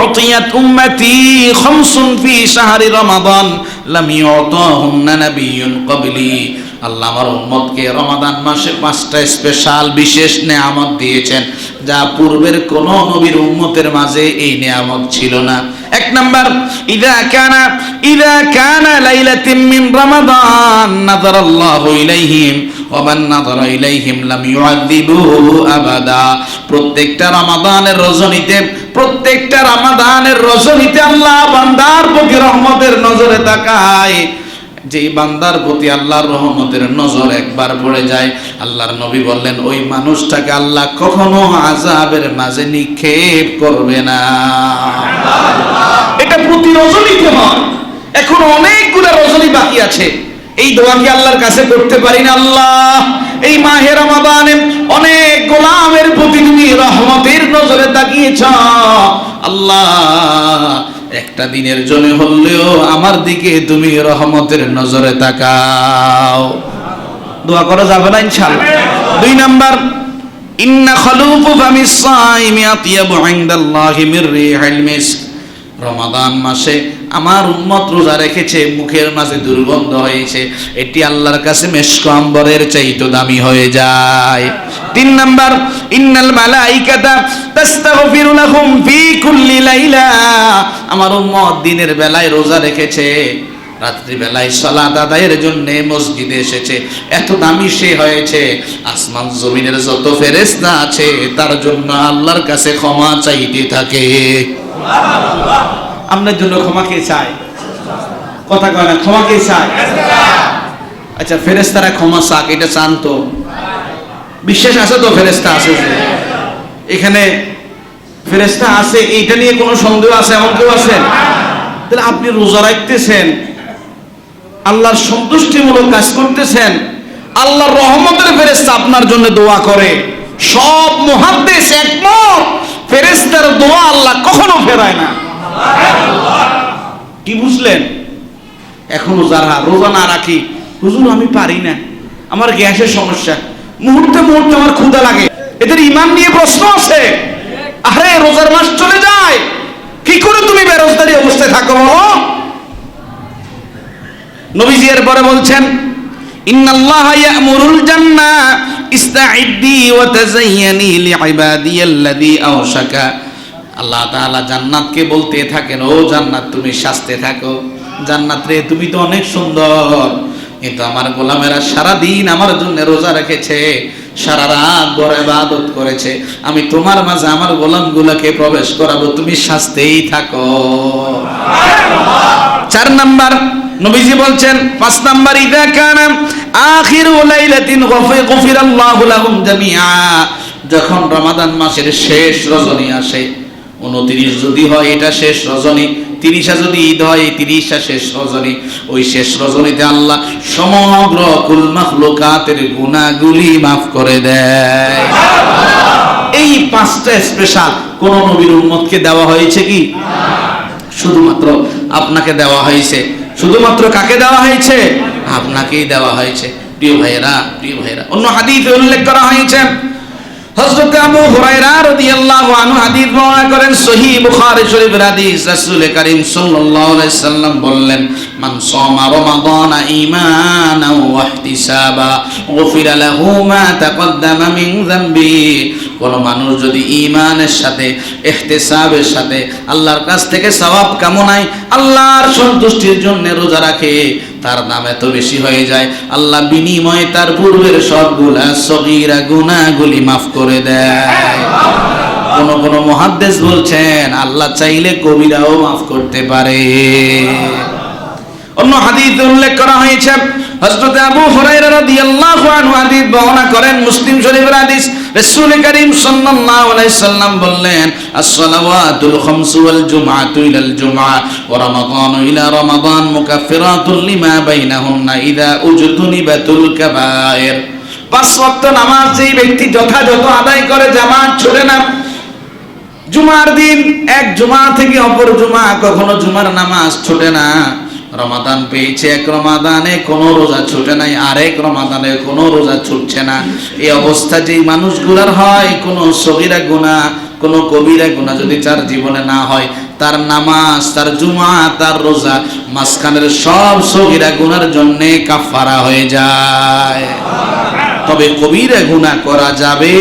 উতিয়াত উম্মতি খামসুন ফি শাহরি রমাদান লাম ইউতাহুন্না নাবিয়্যুন ক্বাবলি, আল্লাহ আমার উম্মতকে রমাদান মাসে 5টা স্পেশাল বিশেষ নিয়ামত দিয়েছেন, যা পূর্বের কোন নবীর উম্মতের মাঝে এই নিয়ামত ছিল না। 1 নাম্বার, ইযা কানা লাইলাতুম মিন রমাদান নাযারাল্লাহু ইলাইহিম ওয়া মান নাযারা ইলাইহিম লাম ইউআযিবুহু আবাদা, প্রত্যেকটা রমাদানের রজনীতে আল্লাহ বান্দার প্রতি রহমতের নজরে তাকায়। যেই বান্দার প্রতি আল্লাহর রহমতের নজর একবার পড়ে যায়, আল্লাহর নবী বললেন, ওই মানুষটাকে আল্লাহ কখনো আযাবের মাঝে নিক্ষেপ করবে না। এটা প্রতি রজনীতে হয়। এখন অনেকগুলো রজনী বাকি আছে, এই দোয়া কি আল্লাহর কাছে করতে পারি না? আল্লাহ, এই মাহে রমাদানে অনেক গোলামের প্রতি তুমি রহমতের নজরে তাকিয়েছ, আল্লাহ একটা দিনের জন্য হলেও আমার দিকে তুমি রহমতের নজরে তাকাও। দোয়া করা যাবে না ইনশাআল্লাহ। 2 নাম্বার, ইন্না খালুফু ফামিস সাইমি আতিয়াবু ইনদাল্লাহি মির রিহিল মিস্ক, রমাদান মাসে আমার উম্মত রোজা রেখেছে, মুখের মাঝে দুর্গন্ধ হয়েছে, এটি আল্লাহর কাছে মেশক আম্বরের চাইতে দামি হয়ে যায়। 3 নাম্বার, ইন্নাল মালাইকাতা তাস্তাগফিরু লাহুম ফি কুল্লি লাইলা, আমার উম্মত দিনের বেলায় রোজা রেখেছে, রাত্রি বেলায় সালাত আদায়ের জন্য মসজিদে এসেছে, এত দামি সে হয়েছে, আসমান জমিনের যত ফেরেশতা আছে তার জন্য আল্লাহর কাছে ক্ষমা চাইতে থাকে। সুবহানাল্লাহ, আপনার জন্য ক্ষমা কে চায়? কথা কয় না, ক্ষমা কে চায়? আচ্ছা, ফেরেশতারা ক্ষমা চাক, এটা চান তো? বিশ্বাস আছে তো ফেরেশতা আছে? এখানে ফেরেশতা আছে, এইটা নিয়ে কোনো সন্দেহ আছে এমন কেউ আছেন? তাহলে আপনি রোজা রাখতেছেন, আল্লাহর সন্তুষ্টিমূলক কাজ করতেছেন, আল্লাহর রহমতের ফেরেশতা আপনার জন্য দোয়া করে। সব মুহাদ্দিস একমত, ফেরেশতার দোয়া আল্লাহ কখনো ফেরায় না। কি বুঝলেন? এখনো যারা রোজা না রাখি, হুজুর আমি পারি না, আমার গ্যাসের সমস্যা, মুহূর্তে মুহূর্তে আমার ক্ষুধা লাগে, এদের ঈমান নিয়ে প্রশ্ন আছে। আরে রোজার মাস চলে যায়, কি করে তুমি বেরোজগারি অবস্থায় থাকো বলো? নবীজি এরপরে বলছেন, ইন্নাল্লাহা ইয়া'মুরুল জান্নাহ ইস্তাইদ্দি ওয়া তাযায়্যানি লিইবাদিয়াল্লাযী আওশাকা, আল্লাহ তাআলা জান্নাতকে বলতে থাকেন, ও জান্নাত তুমি সাজতে থাকো, জান্নাত রে তুমি তো অনেক সুন্দর, কিন্তু আমার গোলামেরা সারা দিন আমার জন্য রোজা রেখেছে, সারা রাত বড় ইবাদত করেছে, আমি তোমার মাঝে আমার গোলামগুলোকে প্রবেশ করাবো, তুমি সাজতেই থাকো। 4 নাম্বার, নবীজি বলছেন 5 নাম্বার, ইযা কানা আখিরু লাইলাতিন গফিরাল্লাহু লাহুম জামিআ, যখন রমাদান মাসের শেষ রজনী আসে, 29 যদি হয় এটা শেষ রজনী, 30 যদি ঈদ হয় 30 শেষ রজনী, ওই শেষ রজনীতে আল্লাহ সমগ্র কুল মাখলুকাতের গুনাহগুলি মাফ করে দেয়। এই 5টা স্পেশাল কোন নবীর উম্মতকে দেওয়া হয়েছে কি? শুধুমাত্র আপনাকে দেওয়া হয়েছে। শুধুমাত্র কাকে দেওয়া হয়েছে? আপনাকেই দেওয়া হয়েছে। প্রিয় ভাইয়েরা, প্রিয় ভাইয়েরা, অন্য হাদিসে উল্লেখ করা হয়েছে, হযরত আবু হুরায়রা রাদিয়াল্লাহু আনহু হাদিস বর্ণনা করেন, সহিহ বুখারী শরীফের হাদিস, রাসূল কারীম সাল্লাল্লাহু আলাইহি সাল্লাম বললেন, মান সামা রমাদানা ঈমানাও ওয়া ইহতিসাবা গুফিরা লাহু মা তাকদ্দামা মিন যামবি। কোন মানুষ যদি ঈমানের সাথে ইহতিসাবের সাথে আল্লাহর কাছ থেকে সওয়াব কামনায় আল্লাহর সন্তুষ্টির জন্য রোজা রাখে, তার নাম এত বেশি হয়ে যায়, আল্লাহ বিনিময়ে তার পূর্বের সবগুলা সগীরা গুনাহগুলি মাফ করে দেয়। কোন মুহাদ্দিস বলছেন আল্লাহ চাইলে কবিরাও মাফ করতে পারে। অন্য হাদিসে উল্লেখ করা হয়েছে, হযরত আবু হুরায়রা রাদিয়াল্লাহু আনহু হাদিস বর্ণনা করেন, মুসলিম শরীফের হাদিস, রাসূল কারীম সাল্লাল্লাহু আলাইহি সাল্লাম বললেন, as-salawatul khamsu wal jum'atu ila al-jum'ah wa ramadanu ila ramadan mukaffiratun lima bainahunna idha ujtunibatul kaba'ir। 5 ওয়াক্ত নামাজ যেই ব্যক্তি যথাযথ আদায় করে, জামাত ছুটে না, জুমার দিন এক জুমা থেকে অপর জুমা, কখনো জুমার নামাজ ছুটে না, রমাদান পেয়েছে, এক রমাদানে কোনো রোজা ছুটে নাই, আরেক রমাদানে কোনো রোজা ছুটছে না, এই অবস্থা যেই মানুষগুলার হয়, কোনো সগীরা গুনাহ কোনো কবিরা গুনাহ যদি তার জীবনে না হয়, তার নামাজ, তার জুমা, তার রোজা মাঝখানের সব সগীরা গুনার জন্য কাফারা হয়ে যায়। তবে কবিরা গুনাহ করা যাবে।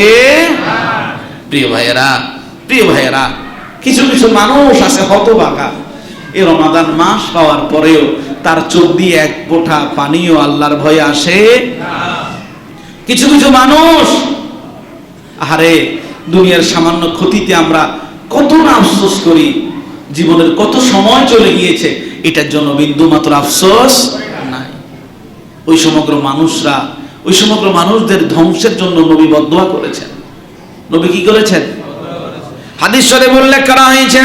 প্রিয় ভাইয়েরা, প্রিয় ভাইয়েরা, কিছু কিছু মানুষ আছে হতভাগা, এই রমাদান মাস পাওয়ার পরেও তার চোখ দিয়ে এক ফোঁটা পানিও আল্লাহর ভয়ে আসে না। কিছু কিছু মানুষ, আরে দুনিয়ার সামান্য ক্ষতিতে আমরা কত না আফসোস করি, জীবনের কত সময় চলে গিয়েছে, এটার জন্য বিন্দু মাত্র আফসোস নাই। ওই সমগ্র মানুষরা, ওই সমগ্র মানুষদের ধ্বংসের জন্য নবী বদদোয়া করেছেন। নবী কি করেছেন? হাদিস শরীফে উল্লেখ করা হয়েছে,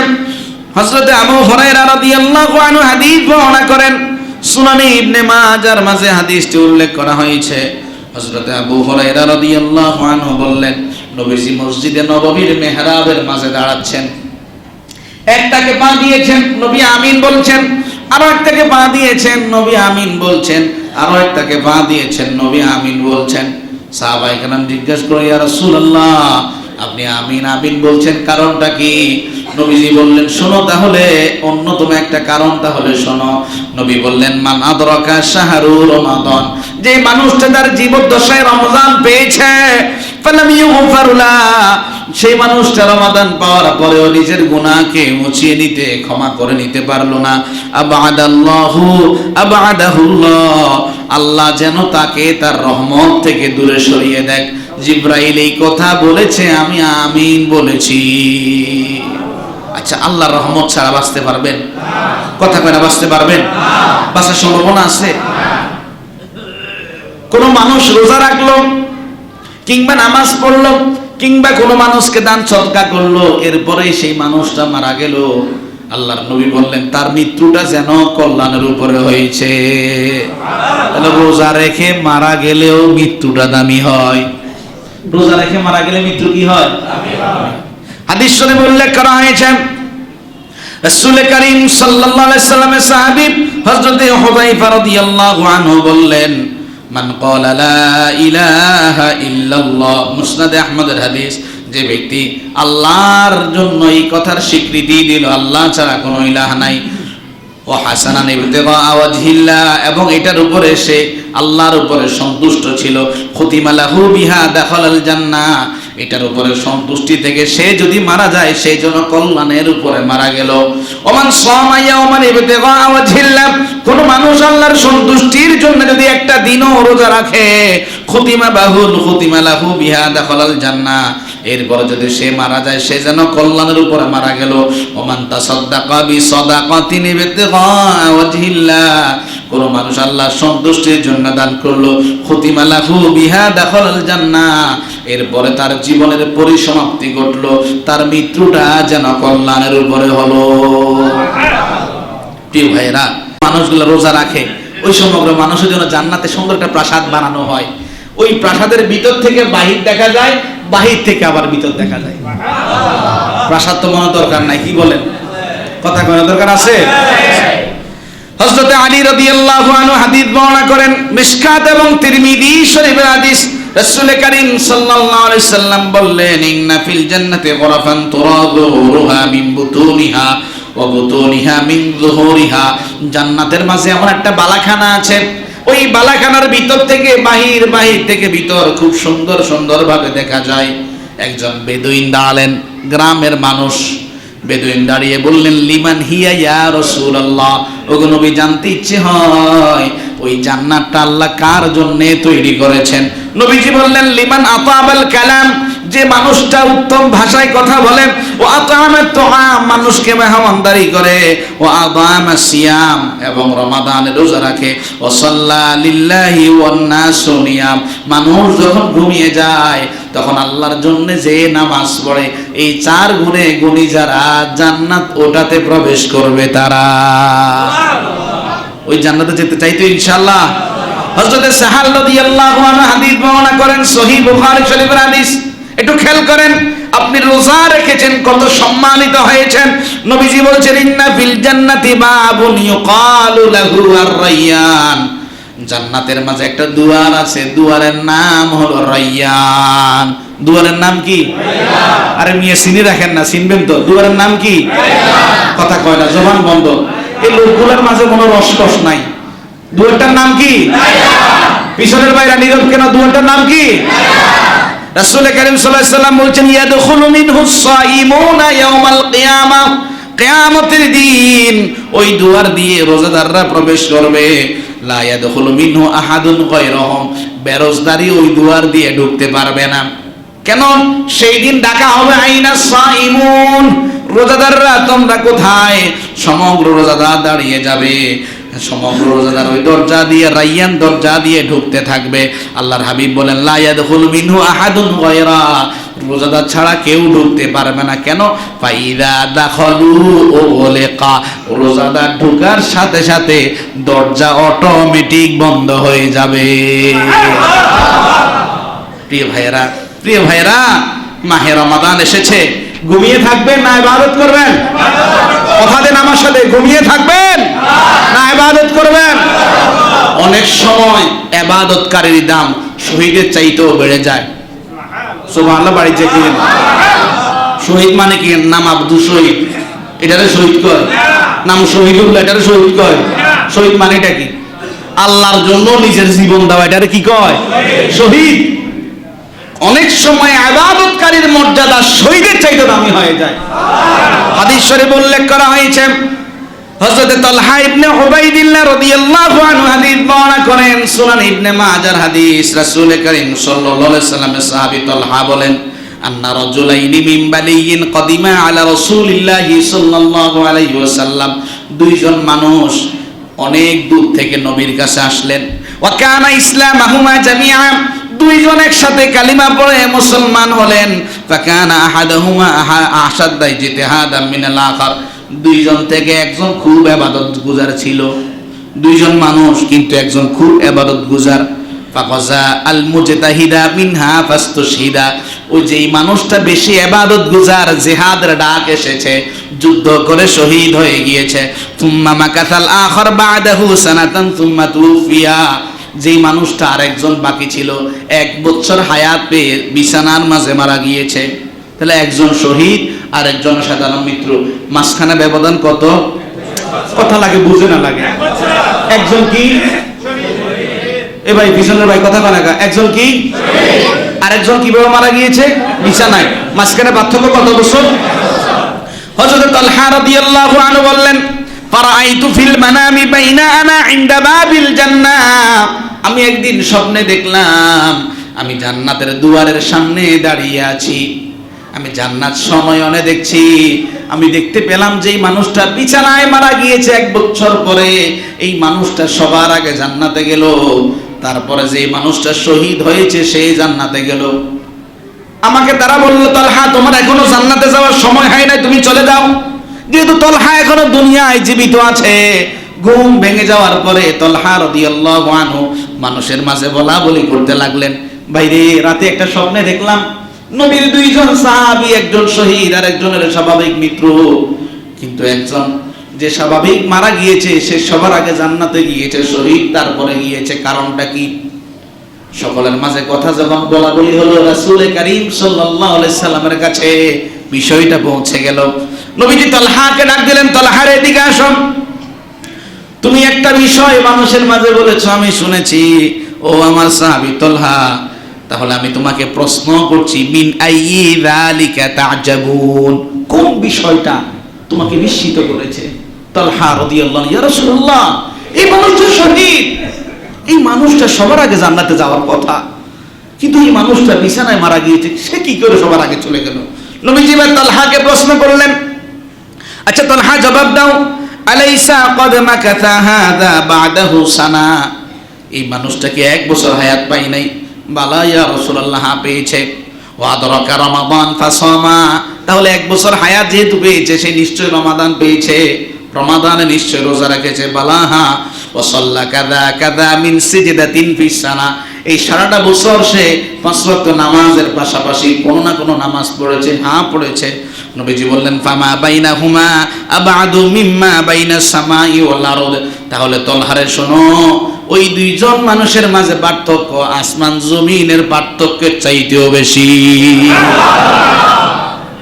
হযরত আবু হুরায়রা রাদিয়াল্লাহু আনহু হাদিস বর্ণনা করেন, সুনানে ইবনে মাজার মাঝে হাদিসটি উল্লেখ করা হয়েছে। হযরত আবু হুরায়রা রাদিয়াল্লাহু আনহু বললেন, নবীজি মসজিদে নববীর মেহরাবের মাঝে দাঁড়াচ্ছেন, একটাকে পা দিয়েছেন, নবী আমিন বলছেন, আরো একটাকে পা দিয়েছেন, নবী আমিন বলছেন, আরো একটাকে পা দিয়েছেন, নবী আমিন বলছেন। সাহাবায়ে কেরাম জিজ্ঞাসা করে, ইয়া রাসূলুল্লাহ, আপনি আমিন আমিন বলছেন, কারণটা কি? নবীজি বললেন, শোনো তাহলে, অন্যতম একটা কারণ তাহলে শোনো। নবী বললেন, মান আদরাকা শাহরু রমাদান, যে মানুষটা তার জীবদ্দশায় রমজান পেয়েছে, ফালাম ইউগফার লা, সেই মানুষটা রমাদান পাওয়ার পরেও নিজের গুনাহকে মুছিয়ে নিতে, ক্ষমা করে নিতে পারলো না, আবাদাহুল্লাহ, আল্লাহ যেন তাকে তার রহমত থেকে দূরে সরিয়ে দেয়। জিবরাইল এই কথা বলেছে, আমি আমিন বলেছি। আচ্ছা, আল্লাহর রহমত ছাড়া বাঁচতে পারবেন? কথা কয়না বাঁচতে পারবেন? বাঁচার সম্ভাবনা আছে? কোন মানুষ রোজা রাখলো, কিংবা নামাজ পড়লো, কিংবা কোন মানুষকে দান সদকা করলো, এরপরে সেই মানুষটা মারা গেল, আল্লাহর নবী বললেন তার মৃত্যুটা যেন কল্যাণের উপরে হয়েছে। তাহলে রোজা রেখে মারা গেলেও মৃত্যুটা দামি হয়। রোজা রেখে মারা গেলে মৃত্যু কি হয়? হাদিস শরীফে উল্লেখ করা হয়েছে, রাসূল কারীম সাল্লাল্লাহু আলাইহি সাল্লামের সাহাবী হযরত হুযায়ফা রাদিয়াল্লাহু আনহু বললেন, মান ক্বালা লা ইলাহা ইল্লাল্লাহ, মুসনাদ আহমদের হাদিস, যে ব্যক্তি আল্লাহর জন্য এই কথার স্বীকৃতি দিল, আল্লাহ ছাড়া কোনো ইলাহ নাই, ও হাসানান ইবতিগা ওয়াজহিল্লাহ, এবং এটার উপরে সে আল্লাহর উপরে সন্তুষ্ট ছিল, খুতিমা লাহু বিহা দাখালাল জান্নাহ, এটার উপরে সন্তুষ্টি থেকে সে যদি মারা যায়, সেই জন্য কল্যাণের উপরে মারা গেল। ওমান সামা ইয়াওমান ইবতিগা ওয়াজহিল্লাহ, কোন মানুষ আল্লাহর সন্তুষ্টির জন্য যদি একটা দিনও রোজা রাখে, খুতিমা লাহু বিহা দাখালাল জান্নাহ, এরপর যদি সে মারা যায়, সে যেন কল্যাণের উপরে মারা গেল। ওমান তাসাদদাকা বিসাদাকাতিন ইবতিগা ওয়াজহিল্লাহ, কোন মানুষ আল্লাহ সন্তুষ্টির জন্য দান করলো, খুতিমা লাহু বিহা দাখালাল জান্নাহ, এরপরে তার জীবনের পরিসমাপ্তি ঘটলো, তার মৃত্যুটা যেন কল্যাণের উপরে হলো। প্রিয় ভাইরা, মানুষগুলো রোজা রাখে, ওই সমগ্র মানুষের জন্য জান্নাতে সুন্দর একটা প্রাসাদ বানানো হয়। ওই প্রাসাদের ভিতর থেকে বাহির দেখা যায়, বাহির থেকে আবার ভিতর দেখা যায়। প্রাসাদ তো মনে দরকার নাই, কি বলেন? কথা কয় দরকার আছে? হযরত আলী রাদিয়াল্লাহু আনহু হাদিস বর্ণনা করেন, মিশকাত এবং তিরমিজি শরীফের হাদিস। রাসূল করিম সাল্লাল্লাহু আলাইহি সাল্লাম বললেন, ইন্না ফিল জান্নাতি গরাফান তুরাদুহা মিন বুতুনিহা ওয়া বুতুনিহা মিন যুহুরিহা। জান্নাতের মাঝে এমন একটা বালাখানা আছে, ওই বালাখানার ভিতর থেকে বাহির, বাহির থেকে ভিতর খুব সুন্দর সুন্দর ভাবে দেখা যায়। একজন বেদুইন দাঁড়ালেন, গ্রামের মানুষ। বেদুইন দাঁড়িয়ে বললেন, লিমান হিয়া ইয়া রাসূলুল্লাহ, ওগো নবী, জানতে ইচ্ছে হয় ওই জান্নাতটা আল্লাহ কার জন্য তৈরি করেছেন? নবীজি বললেন, লিমান আতাবাল কালাম, যে মানুষটা উত্তম ভাষায় কথা বলে, ও আতামাত তুআম, মানুষকে মেহমানদারি করে, ও আদামাস সিয়াম, এবং রমাদানে রোজা রাখে, ও সাল্লা লিল্লাহি ওয়ান নাসু নিয়াম, মানুষ যখন ঘুমিয়ে যায় তখন আল্লাহর জন্য যে নামাজ পড়ে, এই চার গুণে গুণী যারা জান্নাত ওটাতে প্রবেশ করবে তারা। ওই জান্নাতে যেতে চাইতো ইনশাআল্লাহ। হযরত সাহাল রাদিয়াল্লাহু আনহু হাদিস বর্ণনা করেন, সহিহ বুখারী শরীফের হাদিস। একটু খেয়াল করেন, আপনি রোজা রেখেছেন, কত সম্মানিত হয়েছেন। নবীজি বলছেন, ইন্না ফিল জান্নাতি বাবুন ইউকালু লাহু আর-রায়্যান, জান্নাতের মাঝে একটা দুয়ার আছে, দুয়ারের নাম হলো রায়্যান। দুয়ারের নাম কি? রায়্যান। আরে মিয়া চিনি রাখেন না, চিনবেন তো? দুয়ারের নাম কি? রায়্যান। কথা কয় না, জবান বন্ধ। এই লোকগুলোর মাঝে কোনো রস নাই। দুয়ারটার নাম কি? রায়্যান। পিছনের বাইরে নীরব কেন? দুয়ারটার নাম কি? রায়্যান। রাসূল করিম সাল্লাল্লাহু আলাইহি ওয়াসাল্লাম বলেছেন, ইয়াদখুলু মিনহুস সায়িমুনা ইয়াওমাল কিয়ামাহ, কিয়ামতের দিন ওই দুয়ার দিয়ে রোজাদাররা প্রবেশ করবে। লা ইয়াদখুলু মিনহু আহাদুন গায়রুহুম, বেরোজদারি ওই দুয়ার দিয়ে ঢুকতে পারবে না। কেন? সেই দিন ডাকা হবে, আইনা সাইমুন, রোজাদাররা তোমরা কোথায়? সমগ্র রোজাদার দাঁড়িয়ে যাবে, সমগ্র রোজাদার ওই দরজা দিয়ে, রায়্যান দরজা দিয়ে ঢুকতে থাকবে। আল্লাহর হাবিব বলেন, লা ইয়াদখুলু মিনহু আহাদুন গায়রা, রোজাদার ছাড়া কেউ ঢুকতে পারবে না। কেন? ফাইদা দাখালু উগলিকা, রোজাদার ঢোকার সাথে সাথে দরজা অটোমেটিক বন্ধ হয়ে যাবে। প্রিয় ভাইয়েরা, প্রিয় ভাইয়েরা, মাহে রমাদান এসেছে, ঘুমিয়ে থাকবেন না ইবাদত করবেন? কথা দেন আমার সাথে, ঘুমিয়ে থাকবেন না ইবাদত করবেন? অনেক সময় ইবাদতকারীর দাম শহীদের চাইতেও বেড়ে যায়। সুবহানাল্লাহ, বাড়ি যে কি শহীদ মানে কি? নাম আব্দুল শহীদ, এটারে শহীদ কয়। নাম শহীদুল্লাহ, এটারে শহীদ কয়। শহীদ মানেটা কি? আল্লাহর জন্য নিজের জীবন দেওয়া, এটারে কি কয়? শহীদ। অনেক সময় ইবাদতকারীর মর্যাদা শহীদের চাইতে দামি হয়ে যায়। হাদিস শরীফে উল্লেখ করা হয়েছে, হযরত তালহা ইবনে উবাইদিল্লাহ রাদিয়াল্লাহু আনহু হাদিস বর্ণনা করেন, সুনান ইবনে মাজার হাদিস। রাসূল করিম সাল্লাল্লাহু আলাইহি সাল্লামের সাহাবী তালহা বলেন, আন্না রাজুলাইনি মিন বালিয়িন কদিমা আলা রাসূলিল্লাহি সাল্লাল্লাহু আলাইহি ওয়াসাল্লাম, দুইজন মানুষ অনেক দূর থেকে নবীর কাছে আসলেন। ওয়া কানা ইসলামাহুমা জামিআ, দুইজন একসাথে কালিমা পড়ে মুসলমান হলেন। ফাকানা আহাদুহুমা আশাদ্দা ইজতিহাদাম মিনাল আখার, দুইজন থেকে একজন খুব ইবাদতগুজার ছিল। দুইজন মানুষ, কিন্তু একজন খুব ইবাদতগুজার। ফাকাজা আল মুজতাহিদা মিনহা ফাস্তুশহিদা, ওই যে মানুষটা বেশি ইবাদতগুজার, জিহাদের ডাক এসেছে, যুদ্ধ করে শহীদ হয়ে গিয়েছে। তুম্মা মাকাসাল আখার বাদাহু সানাতান তুম্মা তুফিয়া, যেই মানুষটা আরেকজন বাকি ছিল, 1 বছর হায়াত পেয়ে বিছানার মাঝে মারা গিয়েছে। তাহলে একজন শহীদ আর একজন সাধারণ মৃত্যু, মাঝখানে ব্যবধান কত? কথা লাগে, বুঝে না লাগে? একজন কি? এ ভাই পিছনের ভাই কথা কয় না, একজন কি? আরেকজন কিভাবে মারা গিয়েছে? বিছানায়। মাঝখানে পার্থক্য কত বছর? হযরত তালহা রাদিয়াল্লাহু আনহু বললেন, ফারাআইতু ফিল মানামি বাইনা আনা ইনদা বাবিল জান্নাহ, আমি একদিন স্বপ্নে দেখলাম আমি জান্নাতের দুয়ারের সামনে দাঁড়িয়ে আছি। আমি জান্নাত সময়নে দেখছি, আমি দেখতে পেলাম যে এই মানুষটা বিছানায় মারা গিয়েছে 1 বছর পরে, এই মানুষটা সবার আগে জান্নাতে গেল। তারপরে যে মানুষটা শহীদ হয়েছে সেই জান্নাতে গেল। আমাকে তারা বলল, তালহা তোমার এখনো জান্নাতে যাওয়ার সময় হয় নাই, তুমি চলে যাও। যেহেতু তালহা এখনো দুনিয়ায় জীবিত আছে, ঘুম ভেঙে যাওয়ার পরে তালহা রাদিয়াল্লাহু আনহু মানুষের মাঝে বলা বলি করতে লাগলেন, ভাইরে রাতে একটা স্বপ্নে দেখলাম নবীর 2 জন সাহাবী, একজন শহীদ আর একজনের স্বাভাবিক মৃত্যু। কিন্তু একজন যে স্বাভাবিক মারা গিয়েছে সে সবার আগে জান্নাতে গিয়েছে, শহীদ তারপরে গিয়েছে। কারণটা কি? সকলের মাঝে কথা যখন বলা বলি হলো, রাসূল কারীম সাল্লাল্লাহু আলাইহি সাল্লামের কাছে বিষয়টা পৌঁছে গেল। নবীজি তালহাকে ডাক দিলেন, তালহা রে এদিকে আসো, তুমি একটা বিষয় মানুষের মাঝে বলেছো আমি শুনেছি, ও আমার সাহাবী তালহা, তাহলে আমি তোমাকে প্রশ্ন করছি, মিন আইয়ি যালিকা তা'জাবুন, কোন বিষয়টা তোমাকে বিস্মিত করেছে? তালহা রাদিয়াল্লাহু আনহু, ইয়া রাসূলুল্লাহ, এই মানুষটা শহীদ, এই মানুষটা সবার আগে জান্নাতে যাওয়ার কথা, কিন্তু এই মানুষটা বিছানায় মারা গিয়েছে, সে কি করে সবার আগে চলে গেল? নবীজি তালহাকে প্রশ্ন করলেন, আচ্ছা তালহা জবাব দাও, আলাইসা ক্বাদ মাকাথা হাযা বা'দাহু সানা, এই মানুষটা কি 1 বছর হায়াত পাই নাই? বালা ইয়া রাসূলুল্লাহ, পেয়েছে। ওয়া আদরাকা রমাদান ফাসামা, তাহলে 1 বছর হায়াত যেহেতু পেয়েছে সে নিশ্চয় রমাদান পেয়েছে, রমাদানে নিশ্চয় রোজা রেখেছে। বালাহা ওয়া সাল্লা কাযা কাযা মিন সিজদাতিন ফিস সানা, এই সারাটা বছর সে 5 ওয়াক্ত নামাজের পাশাপাশি কোনো না কোনো নামাজ পড়েছে। হ্যাঁ পড়েছে। নবীজি বললেন, ফামা বাইনাহুমা আবাদু মিম্মা বাইনাস সামাই ওয়াল আরদ, তাহলে তলহারে শোনো, ওই 2 জন মানুষের মাঝে পার্থক্য আসমান জমিনের পার্থক্যের চাইতেও বেশি।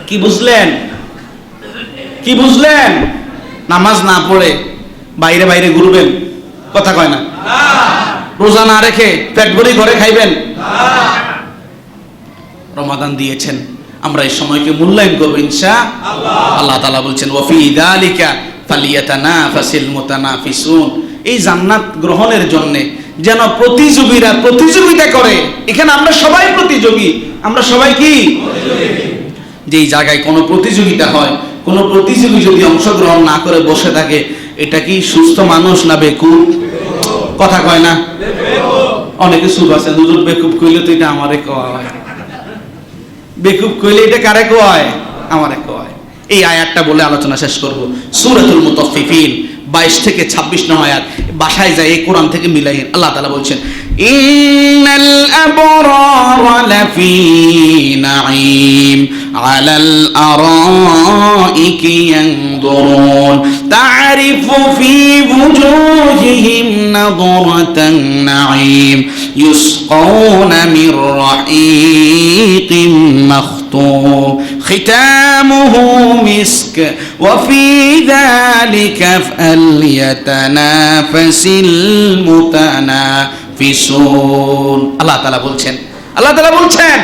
কি বুঝলেন? কি বুঝলেন? নামাজ না পড়ে বাইরে বাইরে ঘুরবেন, কথা কয় না। রোজা না রেখে পেট ভরে ঘরে খাইবেন। রমাদান দিয়েছেন, আমরা এই সময়কে মূল্যায়ন করব ইনশাআল্লাহ। আল্লাহ তাআলা বলছেন, ওয়া ফি যালিকা ফালিয়াতানাফাসিল মুতানাফিসুন, এই জান্নাত গ্রহণের জন্য যেন প্রতিযোগীরা প্রতিযোগিতা করে। এখানে আমরা সবাই প্রতিযোগী, আমরা সবাই কি প্রতিযোগী। যেই জায়গায় কোনো প্রতিযোগিতা হয়, কোনো প্রতিযোগী যদি অংশগ্রহণ না করে বসে থাকে, এটা কি সুস্থ মানুষ না বেকুব? কথা কয় না। অনেকে সুখ আছে, হুজুর বেকুব কইলে তো এটা আমারে কয়, বেকুব কইলে এটা কারে কয়? আমারে কয়। এই আয়াতটা বলে আলোচনা শেষ করব। সূরাতুল মুতাফফিফিন 22 থেকে 26 নং আয়াত, বাসায় যায় এই কোরআন থেকে মিলাই। আল্লাহ তাআলা বলছেন, ইন্নাল আবরারা লাফি নাঈম আলাল আরাইকি ইয়ানদুরুন তা'রিফু ফি wujuhihim নাদরাতান নাঈম ইউসকাউনা মির রাহিকিম মাখতুম খিতামুহু মিস্ক ওয়া ফি যালিকা ফালইয়াতানাফাসিল মুতানাফিসুন। আল্লাহ তাআলা বলছেন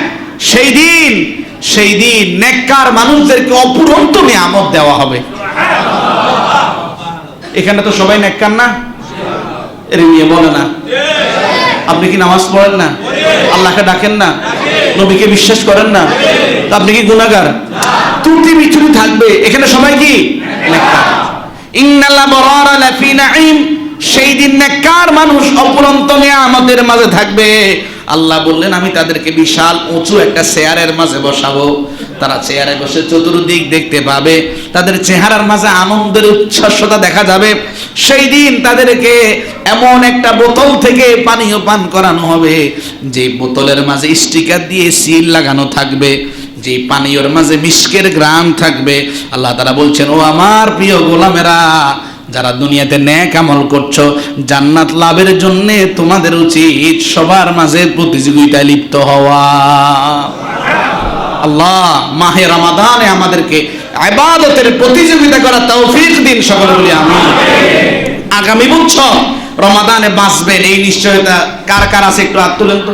সেই দিন নেককার মানুষদেরকে অপুরন্ত নিয়ামত দেওয়া হবে। এখানে তো সবাই নেককার না? এর নিয়ে বলে না। আপনি কি নামাজ পড়েন না? আল্লাহকে ডাকেন না? নবীকে বিশ্বাস করেন না? আপনি কি গুনাহগার? ত্রুটি বিচ্যুতি থাকবে। এখানে সবাই কি নেককার। ইন্নাল আবরারা লাফি নাঈম, সেই দিন নেককার মানুষ অপুরন্ত নিয়ামতের মাঝে থাকবে। আল্লাহ বললেন, আমি তাদেরকে বিশাল উঁচু একটা চেয়ারের মাঝে বসাবো। তারা চেয়ারে বসে চতুর্দিক দেখতে পাবে, তাদের চেহারার মাঝে আনন্দের উচ্ছ্বাসতা দেখা যাবে। সেই দিন তাদেরকে এমন একটা বোতল থেকে পানীয় পান করানো হবে, যে বোতলের মাঝে স্টিকার দিয়ে সিল লাগানো থাকবে, যে পানীয়র মাঝে মিস্কের গ্রাম থাকবে। আল্লাহ তাআলা বলছেন, ও আমার প্রিয় গোলামেরা, যারা দুনিয়াতে নেক আমল করছো, জান্নাত লাভের জন্য তোমাদের উচিত সবার মাঝে প্রতিযোগিতায় লিপ্ত হওয়া। আল্লাহ মাহে রমাদানে আমাদেরকে ইবাদতের প্রতিযোগিতা করার তৌফিক দিন, সকলে বলি আমিন। আগামী বছর রমাদানে বাঁচবেন এই নিশ্চয়তা কার কার আছে একটু হাত তুলেন তো।